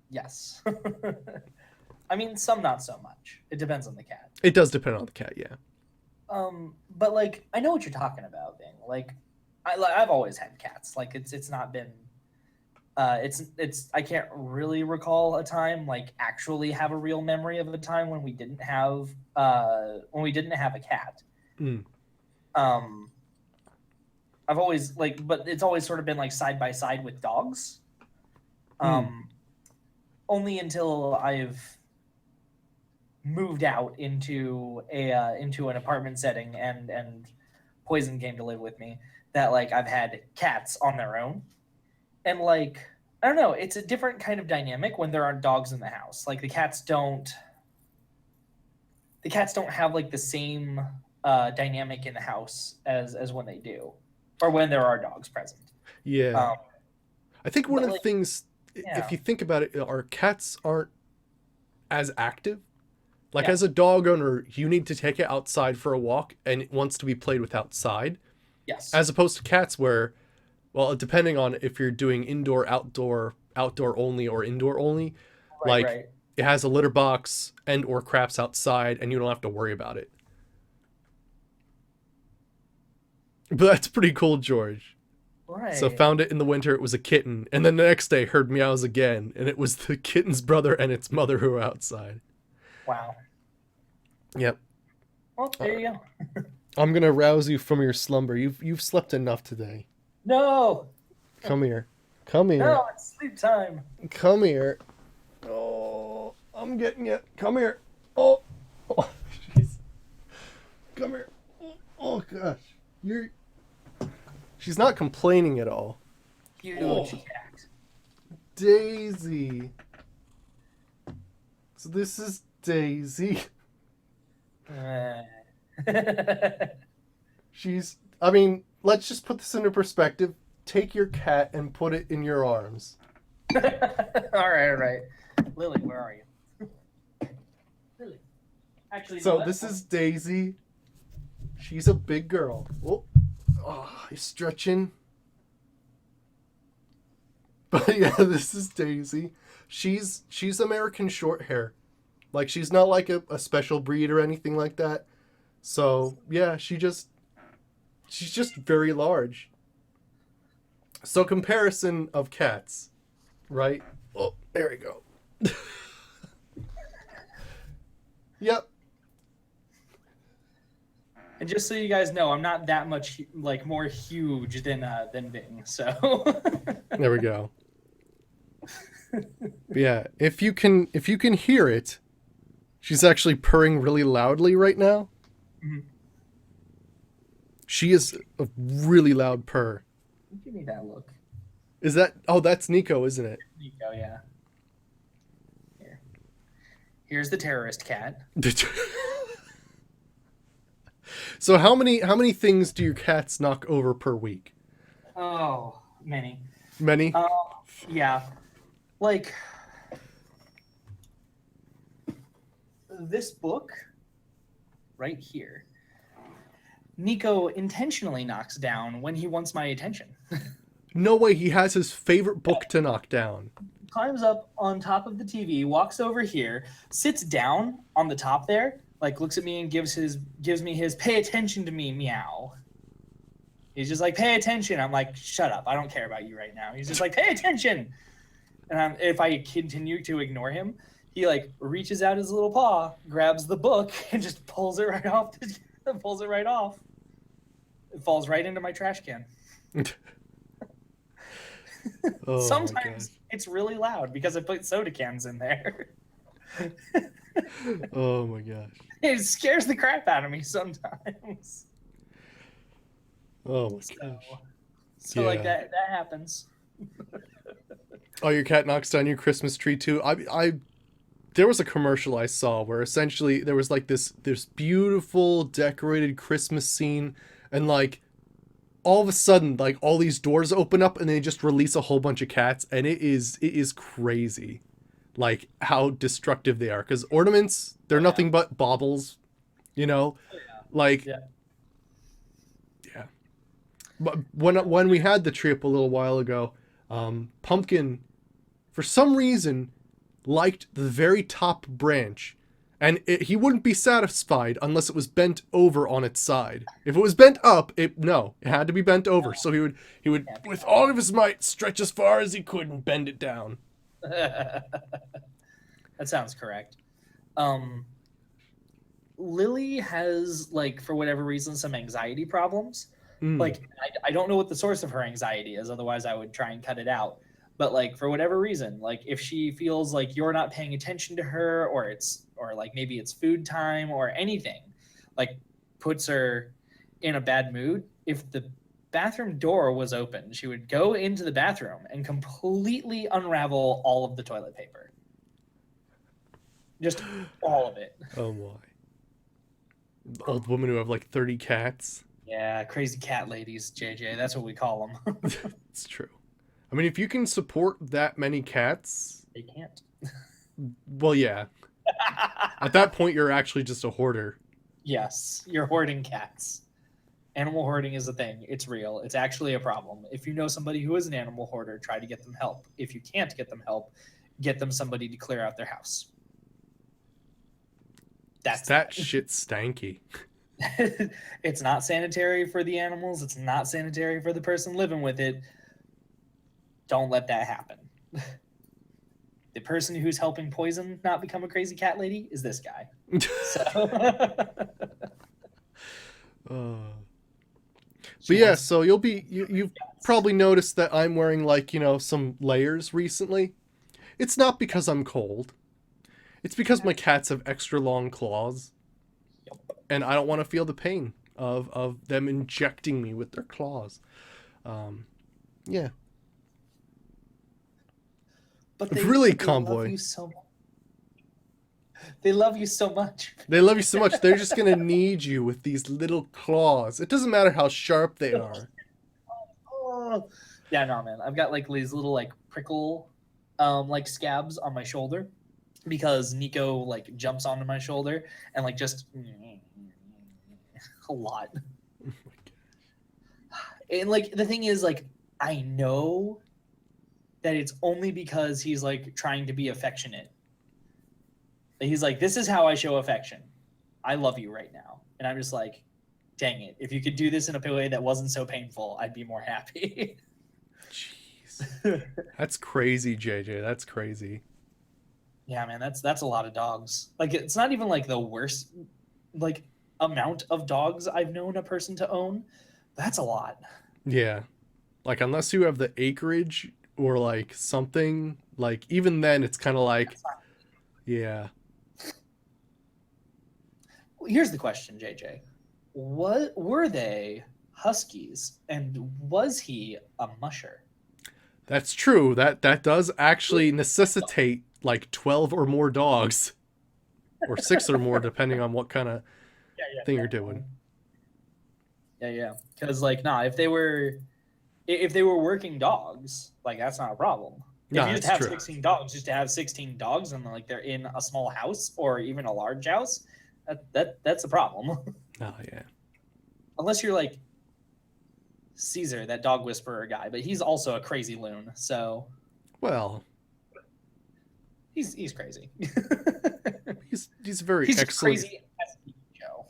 Yes. I mean, some not so much. It depends on the cat. It does depend on the cat, yeah. But like, I know what you're talking about, Ving. Like, I've always had cats. Like, it's not been. It's I can't really recall a time, like actually have a real memory of a time when we didn't have a cat. Mm. I've always like, but it's always sort of been like side by side with dogs. Only until I've moved out into an apartment setting and Poison came to live with me, that like I've had cats on their own. And like, I don't know, it's a different kind of dynamic when there aren't dogs in the house. Like the cats don't have like the same dynamic in the house as when they do, or when there are dogs present. Yeah. I think one but, of the like, things, yeah. if you think about it, our cats aren't as active. Like Yeah. as a dog owner, you need to take it outside for a walk and it wants to be played with outside. Yes. As opposed to cats where, well, depending on if you're doing indoor, outdoor only or indoor only, like right. it has a litter box and or craps outside and you don't have to worry about it. But that's pretty cool, George. Right. So found it in the winter, it was a kitten, and then the next day heard meows again, and it was the kitten's brother and its mother who were outside. Wow. Yep. Well, there you go. I'm gonna rouse you from your slumber. You've slept enough today. No. Come here. Come here. No, it's sleep time. Come here. Oh, I'm getting you. Come here. Oh, oh, jeez. Come here. Oh gosh, She's not complaining at all. Huge cat. Daisy. So this is Daisy. I mean, let's just put this into perspective. Take your cat and put it in your arms. all right. Lily, where are you? Lily. Actually, So no, this is Daisy. She's a big girl. Oh, you're stretching. But yeah, this is Daisy. She's American short hair. Like she's not like a special breed or anything like that. So yeah, she's just very large. So comparison of cats, right? Oh, there we go. Yep. And just so you guys know, I'm not that much like more huge than Ving. So There we go. But yeah, if you can hear it, she's actually purring really loudly right now. Mhm. She is a really loud purr. Give me that look. Is that? Oh, that's Nico, isn't it? Nico, yeah. Here. Here's the terrorist cat. So how many things do your cats knock over per week? Oh, many. Many? Yeah. Like this book right here. Nico intentionally knocks down when he wants my attention. No way, he has his favorite book to knock down. Climbs up on top of the TV, walks over here, sits down on the top there, like looks at me and gives me his pay attention to me meow. He's just like, pay attention. I'm like, shut up. I don't care about you right now. He's just like, pay attention. And if I continue to ignore him, he like reaches out his little paw, grabs the book, and just pulls it right off. Pulls it right off. It falls right into my trash can. Oh, Sometimes it's really loud because I put soda cans in there. oh my gosh. It scares the crap out of me sometimes. Oh my gosh. So like that happens. Oh, your cat knocks down your Christmas tree too. I there was a commercial I saw where essentially there was like this beautiful decorated Christmas scene, and like all of a sudden like all these doors open up and they just release a whole bunch of cats, and it is crazy like how destructive they are, because ornaments, they're nothing but baubles, you know. Like yeah. But when we had the tree up a little while ago, Pumpkin for some reason liked the very top branch, and he wouldn't be satisfied unless it was bent over on its side. If it was bent up, it had to be bent over. So he would with all of his might stretch as far as he could and bend it down. That sounds correct. Lily has, like, for whatever reason, some anxiety problems. Like, I don't know what the source of her anxiety is, otherwise I would try and cut it out. But like, for whatever reason, like if she feels like you're not paying attention to her, or like maybe it's food time or anything, like puts her in a bad mood. If the bathroom door was open, she would go into the bathroom and completely unravel all of the toilet paper. Just all of it. Oh my. Old women who have like 30 cats. Yeah, crazy cat ladies, JJ. That's what we call them. It's true. I mean, if you can support that many cats... They can't. Well, yeah. At that point, you're actually just a hoarder. Yes, you're hoarding cats. Animal hoarding is a thing. It's real. It's actually a problem. If you know somebody who is an animal hoarder, try to get them help. If you can't get them help, get them somebody to clear out their house. That shit's stanky. It's not sanitary for the animals. It's not sanitary for the person living with it. Don't let that happen. The person who's helping Poison not become a crazy cat lady is this guy. So. But yeah, so you've probably noticed that I'm wearing like, some layers recently. It's not because I'm cold. It's because my cats have extra long claws. And I don't want to feel the pain of them injecting me with their claws. Yeah. But really, they Convoy. Love you so much. They love you so much. They love you so much. They're just going to need you with these little claws. It doesn't matter how sharp they are. Oh. Yeah, no, man. I've got like these little like prickle like scabs on my shoulder because Nico like jumps onto my shoulder and like just a lot. Oh my God. And like the thing is, like, I know that it's only because he's like trying to be affectionate. He's like, this is how I show affection. I love you right now. And I'm just like, dang it. If you could do this in a way that wasn't so painful, I'd be more happy. Jeez. That's crazy, JJ. That's crazy. Yeah, man, that's a lot of dogs. Like, it's not even like the worst like amount of dogs I've known a person to own. That's a lot. Yeah. Like, unless you have the acreage or like something, like even then it's kind of like, yeah. Here's the question, JJ. What were they huskies, and was he a musher? That's true. That does actually necessitate like 12 or more dogs, or 6 or more, depending on what kind of thing you're doing. Yeah. Because like, nah, if they were working dogs, like that's not a problem. No, If you just that's have true. 16 dogs, just to have 16 dogs and like they're in a small house or even a large house, that's a problem. Oh yeah. Unless you're like Caesar, that dog whisperer guy, but he's also a crazy loon, so Well, he's crazy. he's very He's excellent. crazy as Joe.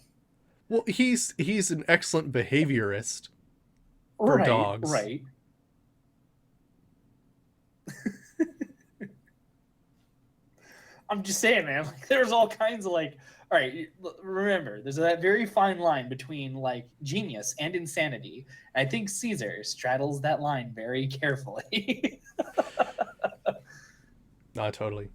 Well, he's an excellent behaviorist for dogs. Right. I'm just saying, man. Like, there's all kinds of like. All right, remember, there's that very fine line between like genius and insanity. I think Caesar straddles that line very carefully. Not totally.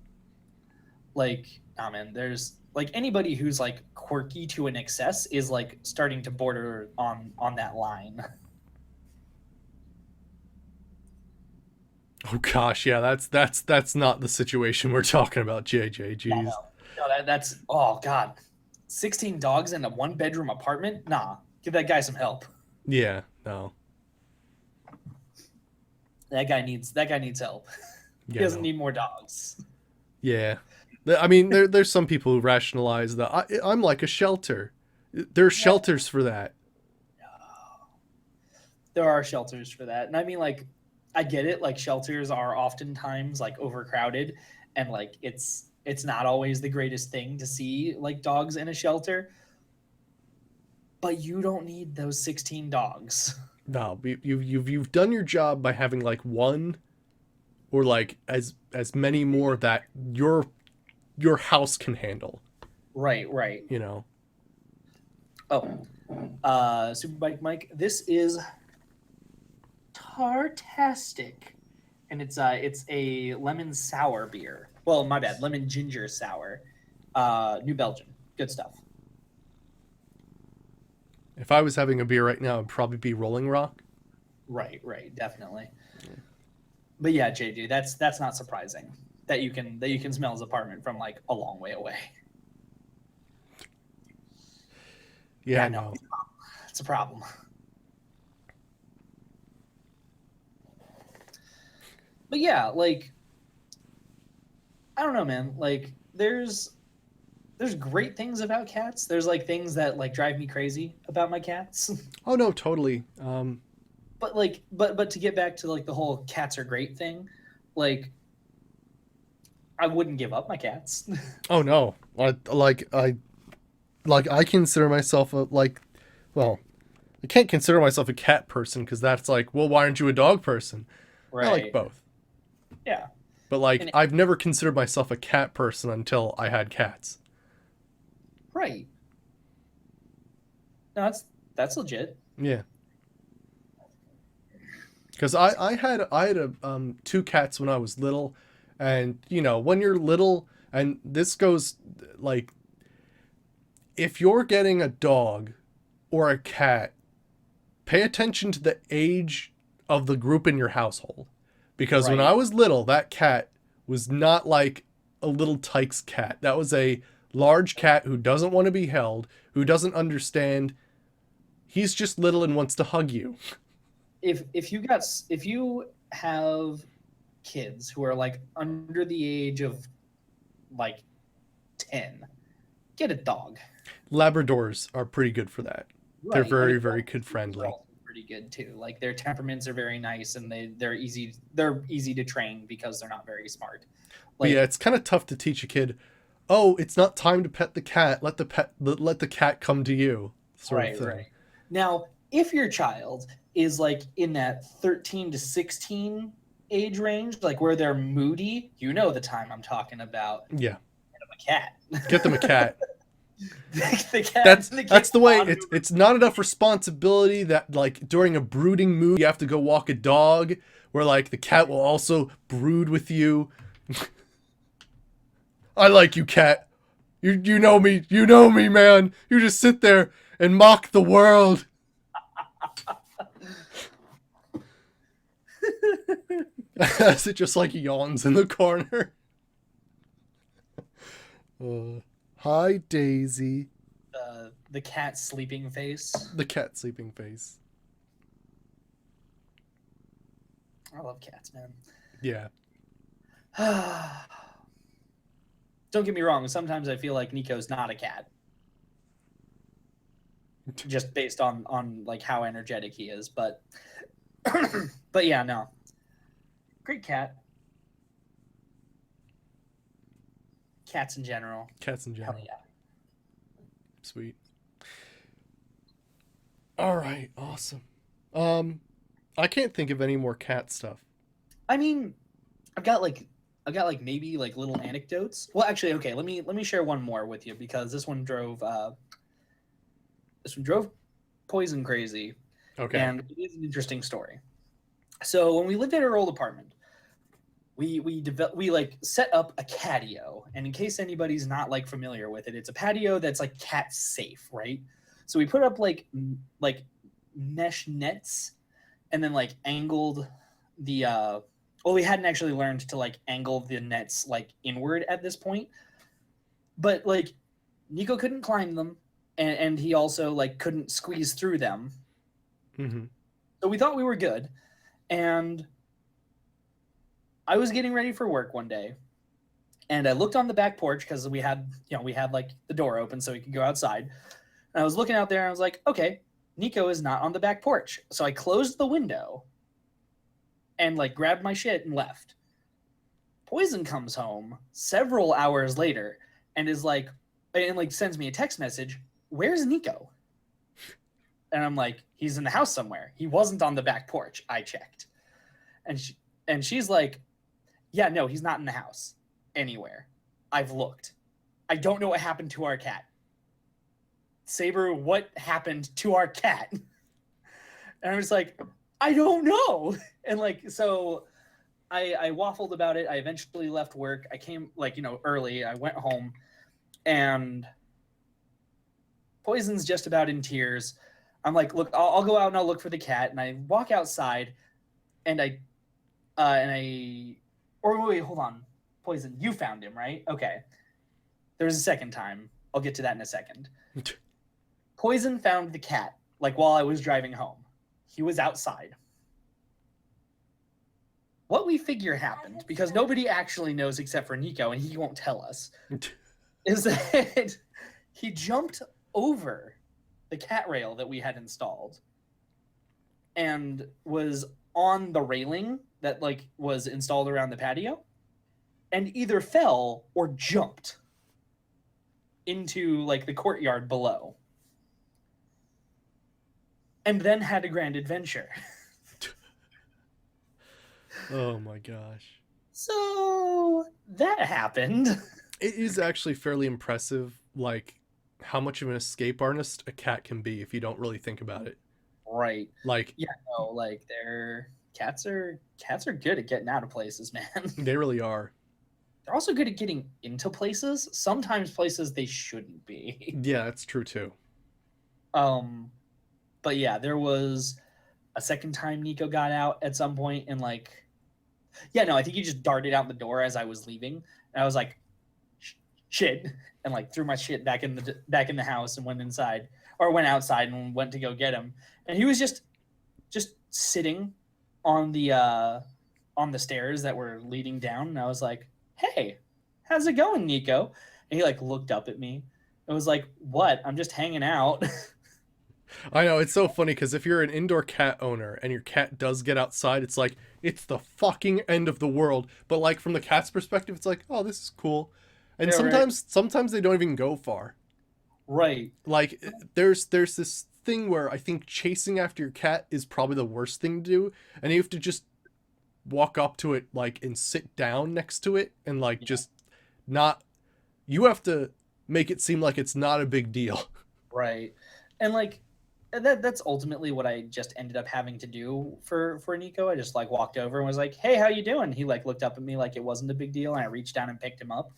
Like, oh man, there's like anybody who's like quirky to an excess is like starting to border on that line. Oh gosh, yeah, that's not the situation we're talking about, JJ. Jeez. Yeah, no, that's oh god, 16 dogs in a 1-bedroom apartment. Nah, give that guy some help. Yeah, no. That guy needs help. He Yeah, doesn't no. need more dogs. Yeah. I mean, there's some people who rationalize that I'm like a shelter. There's shelters for that. There are shelters for that, and I mean, like, I get it. Like, shelters are oftentimes like overcrowded, and like it's not always the greatest thing to see like dogs in a shelter. But you don't need those 16 dogs. No, you've done your job by having like one or like as many more that your house can handle. Right. You know. Oh, Superbike Mike, this is Tartastic, and it's a lemon sour beer. Well, my bad, lemon ginger sour. New Belgium, good stuff. If I was having a beer right now, it'd probably be Rolling Rock. Right, definitely. But yeah, JJ, that's not surprising that you can smell his apartment from like a long way away. Yeah, no, it's a problem. But yeah, like, I don't know, man. Like, there's great things about cats. There's like things that like drive me crazy about my cats. Oh no, totally. But like, but to get back to like the whole cats are great thing, like, I wouldn't give up my cats. Oh no, I consider myself well, I can't consider myself a cat person because that's like, well, why aren't you a dog person? Right. I like both. Yeah. But like, And I've never considered myself a cat person until I had cats. Right. No, that's legit. Yeah. Because I had 2 cats when I was little, and you know, when you're little, and this goes like, if you're getting a dog or a cat, pay attention to the age of the group in your household. Because when Right. I was little, that cat was not like a little Tyke's cat. That was a large cat who doesn't want to be held, who doesn't understand. He's just little and wants to hug you. If you have kids who are like under the age of like 10, get a dog. Labradors are pretty good for that. They're Right. very, very kid friendly. They're also pretty good too. Like their temperaments are very nice, and they're easy to train because they're not very smart. But Like yeah, it's kind of tough to teach a kid, oh, it's not time to pet the cat. Let the cat come to you, sort of thing. right. Now, if your child is like in that 13 to 16 age range, like where they're moody, you know the time I'm talking about. Yeah, A cat. get them a cat. The cat. That's the way. It's not enough responsibility that like during a brooding mood you have to go walk a dog, where like the cat will also brood with you. I like you, cat. You know me. You know me, man. You just sit there and mock the world. As it just like yawns in the corner. Hi, Daisy. The cat sleeping face. The cat sleeping face. I love cats, man. Yeah. Don't get me wrong. Sometimes I feel like Nico's not a cat, just based on like how energetic he is. But but yeah, no. Great cat. Cats in general. Cats in general. Hell yeah. Sweet. All right, awesome. I can't think of any more cat stuff. I mean, I've got like maybe like little anecdotes. Well, actually, okay, let me share one more with you because this one drove Poison crazy. Okay. And it is an interesting story. So when we lived at our old apartment, we like set up a catio, and in case anybody's not like familiar with it, it's a patio that's like cat safe, right? So we put up like mesh nets, and then like angled the well, we hadn't actually learned to like angle the nets like inward at this point, but like Nico couldn't climb them, and he also like couldn't squeeze through them. Mm-hmm. So we thought we were good, and I was getting ready for work one day, and I looked on the back porch because we had like the door open so we could go outside. And I was looking out there, and I was like, okay, Nico is not on the back porch. So I closed the window and like grabbed my shit and left. Poison comes home several hours later and is like, and like sends me a text message, "Where's Nico?" And I'm like, "He's in the house somewhere. He wasn't on the back porch. I checked." And she's like, "Yeah, no, he's not in the house anywhere. I've looked. I don't know what happened to our cat. Saber, what happened to our cat?" And I was like, "I don't know." And like, so I waffled about it. I eventually left work. I came like, early. I went home, and Poison's just about in tears. I'm like, "Look, I'll go out and I'll look for the cat." And I walk outside, and or wait, hold on. Poison, you found him, right? Okay. There was a second time. I'll get to that in a second. Poison found the cat, like while I was driving home. He was outside. What we figure happened, because nobody actually knows except for Nico, and he won't tell us, is that he jumped over the cat rail that we had installed and was on the railing that like was installed around the patio, and either fell or jumped into like the courtyard below, and then had a grand adventure. Oh my gosh. So that happened. It is actually fairly impressive, like how much of an escape artist a cat can be if you don't really think about it. Right. Like, Yeah, no, like cats are good at getting out of places, man. they really are. They're also good at getting into places, sometimes places they shouldn't be. Yeah, that's true too. But yeah, there was a second time Nico got out at some point, and like, yeah, no, I think he just darted out the door as I was leaving, and I was like, shit, and like threw my shit back in the house and went outside and went to go get him, and he was just sitting on the stairs that were leading down, and I was like, "Hey, how's it going, Nico?" And he like looked up at me and was like, "What? I'm just hanging out." I know, it's so funny because if you're an indoor cat owner and your cat does get outside, it's like it's the fucking end of the world. But like from the cat's perspective, it's like, oh, this is cool. And Yeah, right. sometimes they don't even go far. Right. Like there's this thing where I think chasing after your cat is probably the worst thing to do, and you have to just walk up to it like and sit down next to it and like Yeah. just not. You have to make it seem like it's not a big deal. Right. And like that's ultimately what I just ended up having to do for Nico. I just like walked over and was like, "Hey, how you doing?" He like looked up at me like it wasn't a big deal, and I reached down and picked him up,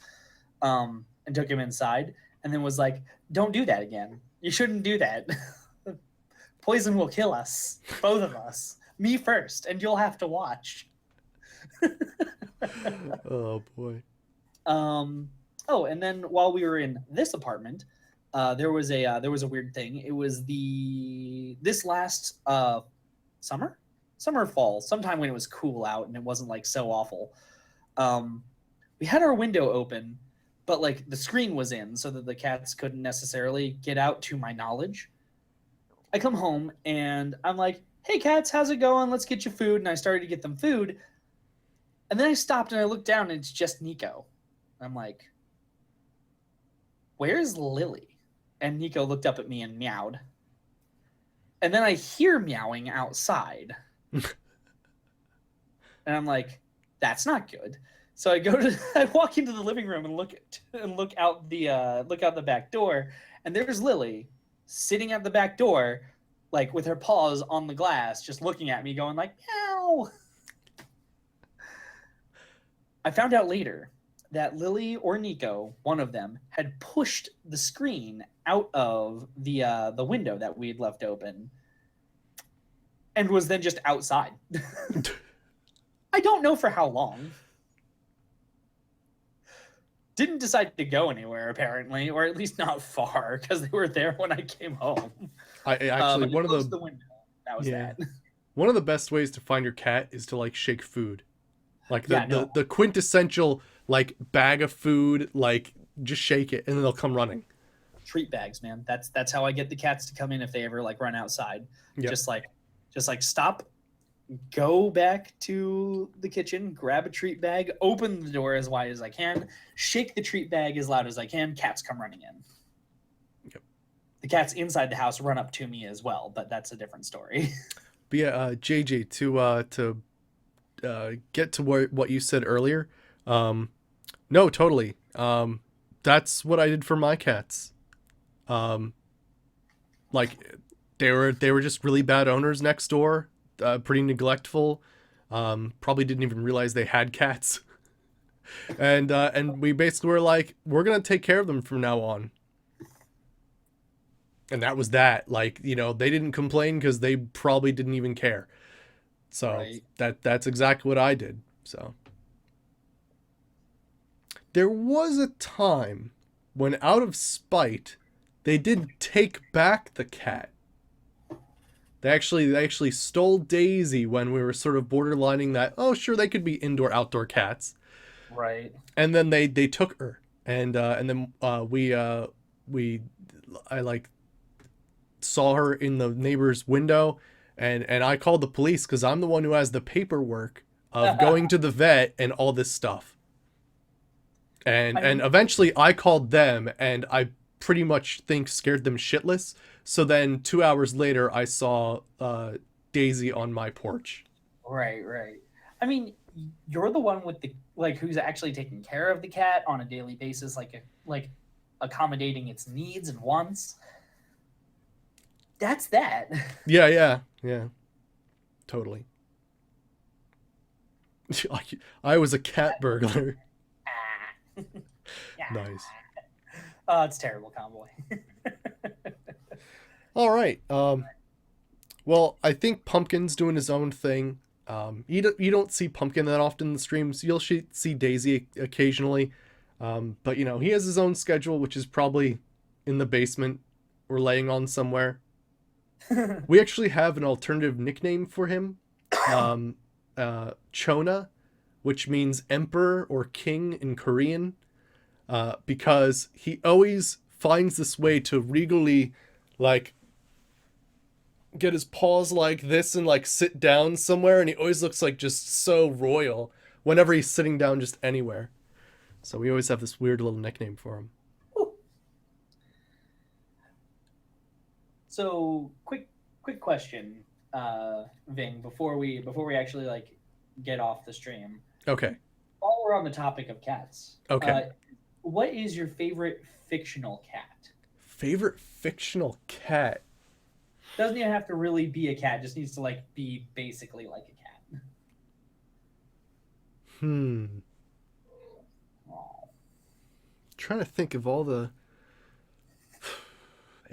and took him inside, and then was like, "Don't do that again. You shouldn't do that. Poison will kill us, both of us. Me first, and you'll have to watch." Oh boy. Oh, and then while we were in this apartment, there was a weird thing. It was this last summer, fall, sometime when it was cool out and it wasn't like so awful. Um, we had our window open, but like the screen was in, so that the cats couldn't necessarily get out, to my knowledge. I come home and I'm like, "Hey cats, how's it going? Let's get you food." And I started to get them food, and then I stopped and I looked down and it's just Nico. I'm like, "Where's Lily?" And Nico looked up at me and meowed. And then I hear meowing outside. And I'm like, "That's not good." So I walk into the living room and look out the back door, and there's Lily sitting at the back door, like with her paws on the glass, just looking at me, going like, "Meow." I found out later that Lily or Nico, one of them, had pushed the screen out of the window that we had left open, and was then just outside. I don't know for how long. Didn't decide to go anywhere apparently, or at least not far, because they were there when I came home. I actually But one of closed the the window. That was yeah. that. One of the best ways to find your cat is to like shake food. Like Yeah, no. the quintessential like bag of food, like just shake it and then they'll come running. Treat bags, man. That's how I get the cats to come in if they ever like run outside. Yep. Just like stop, go back to the kitchen, grab a treat bag, open the door as wide as I can, shake the treat bag as loud as I can. Cats come running in. Yep. The cats inside the house run up to me as well, but that's a different story. But yeah, JJ, to get to what you said earlier. No, totally. That's what I did for my cats. Um, like they were just really bad owners next door, pretty neglectful. Probably didn't even realize they had cats. And we basically were like, we're gonna take care of them from now on. And that was that. Like, they didn't complain because they probably didn't even care. So Right. that's exactly what I did. So there was a time when, out of spite, they did take back the cat. They actually stole Daisy when we were sort of borderlining that. Oh, sure, they could be indoor outdoor cats. Right. And then they took her, and then I like saw her in the neighbor's window, and I called the police because I'm the one who has the paperwork of going to the vet and all this stuff. And eventually I called them, and I pretty much think scared them shitless. So then 2 hours later, I saw Daisy on my porch. Right. I mean, you're the one with the like who's actually taking care of the cat on a daily basis, like accommodating its needs and wants. That's that. Yeah, totally. I was a cat burglar. Yeah. Nice. It's terrible, Convoy. All right. Well, I think Pumpkin's doing his own thing. You don't see Pumpkin that often in the streams. You'll see Daisy occasionally. But he has his own schedule, which is probably in the basement or laying on somewhere. We actually have an alternative nickname for him, Chona, which means emperor or king in Korean, because he always finds this way to regally, like, get his paws like this and like sit down somewhere, and he always looks like just so royal whenever he's sitting down just anywhere. So we always have this weird little nickname for him. So quick question, Ving, before we actually like get off the stream. Okay. While we're on the topic of cats, Okay. what is your favorite fictional cat? Favorite fictional cat? Doesn't even have to really be a cat, just needs to like be basically like a cat. Aw. Trying to think of all the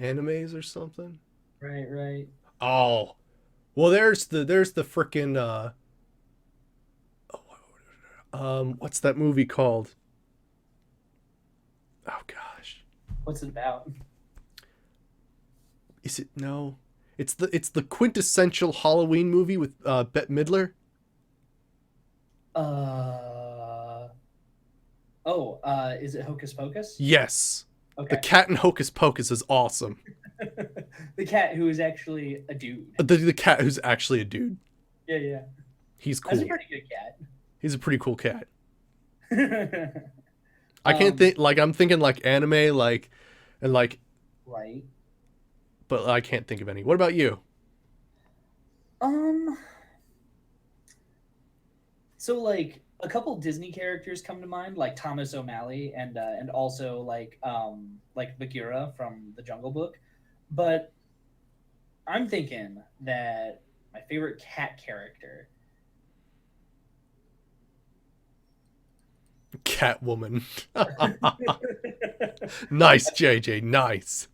animes or something. Right. Oh, well, there's the frickin' what's that movie called? Oh gosh, What's it about? is it no? It's the quintessential Halloween movie with Bette Midler. Is it Hocus Pocus? Yes, Okay. the cat in Hocus Pocus is awesome. The cat who is actually a dude. The cat who's actually a dude. Yeah. He's That's cool. a pretty good cat. He's a pretty cool cat. Right. I can't think like I'm thinking like anime like and like, but I can't think of any. What about you? So like a couple Disney characters come to mind, like Thomas O'Malley and also like Bagheera from the Jungle Book. But I'm thinking that my favorite cat character. Catwoman. Nice, JJ. Nice.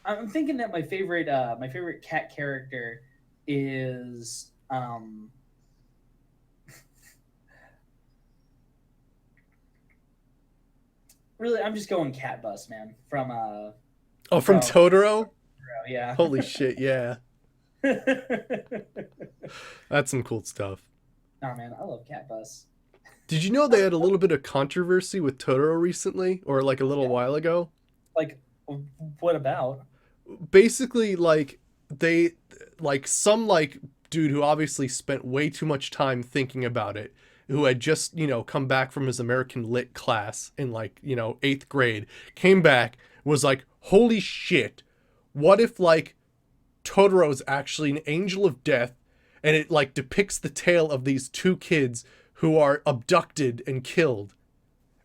I'm thinking that my favorite cat character is really I'm just going Cat Bus, man, from Oh, from Totoro? yeah. Holy shit, yeah. That's some cool stuff. Oh man, I love Cat Bus. Did you know they had a little bit of controversy with Totoro recently, or like a little while ago? Like, what about? Basically, like they like some like dude who obviously spent way too much time thinking about it, who had just, come back from his American Lit class in like, 8th grade, came back, was like, holy shit, what if like Totoro is actually an angel of death, and it like depicts the tale of these two kids who are abducted and killed,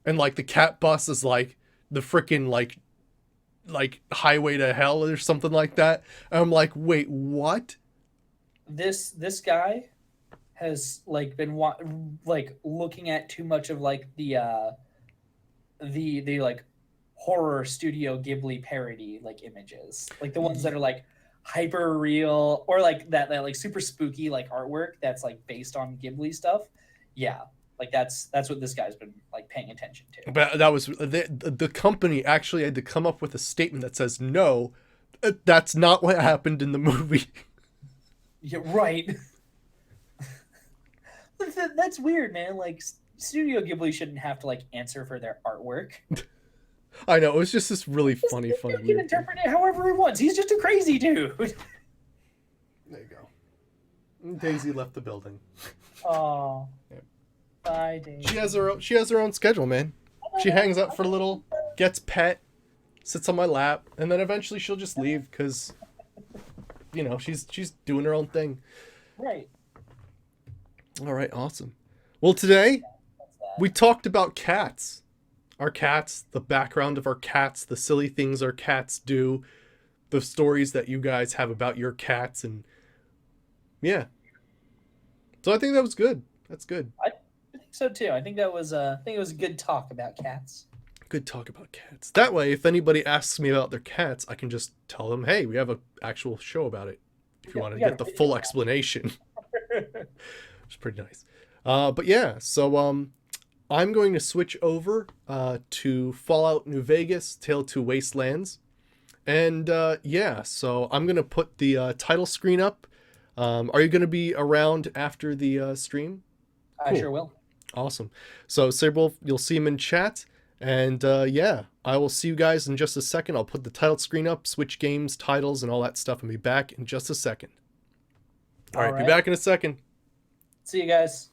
and like the cat bus is like the freaking like highway to hell or something like that. And I'm like, wait, what? This guy has like been like looking at too much of like the like horror Studio Ghibli parody like images, like the ones that are like hyper real or like that like super spooky like artwork that's like based on Ghibli stuff. Yeah, like that's what this guy's been like paying attention to. But that was the company actually had to come up with a statement that says no, that's not what happened in the movie. Yeah, right. That's weird, man. Like Studio Ghibli shouldn't have to like answer for their artwork. I know, it was just this really funny He can interpret it however he wants. He's just a crazy dude. There you go. Daisy left the building. Oh. Yep. Bye, Daisy. She has her own schedule, man. She hangs out for a little, gets pet, sits on my lap, and then eventually she'll just leave because, she's doing her own thing. Right. All right, awesome. Well, today we talked about cats. Our cats, the background of our cats, the silly things our cats do, the stories that you guys have about your cats, and yeah. So I think that was good. That's good. I think so too. I think it was a good talk about cats. Good talk about cats. That way, if anybody asks me about their cats, I can just tell them, hey, we have an actual show about it. If you want to get the full explanation. Which is pretty nice. But yeah, so I'm going to switch over to Fallout New Vegas, Tale to Wastelands. And yeah, so I'm going to put the title screen up. Are you going to be around after the stream? I sure will. Awesome. So Saberwolf, you'll see him in chat. And yeah, I will see you guys in just a second. I'll put the title screen up, switch games, titles, and all that stuff, and be back in just a second. All right, be back in a second. See you guys.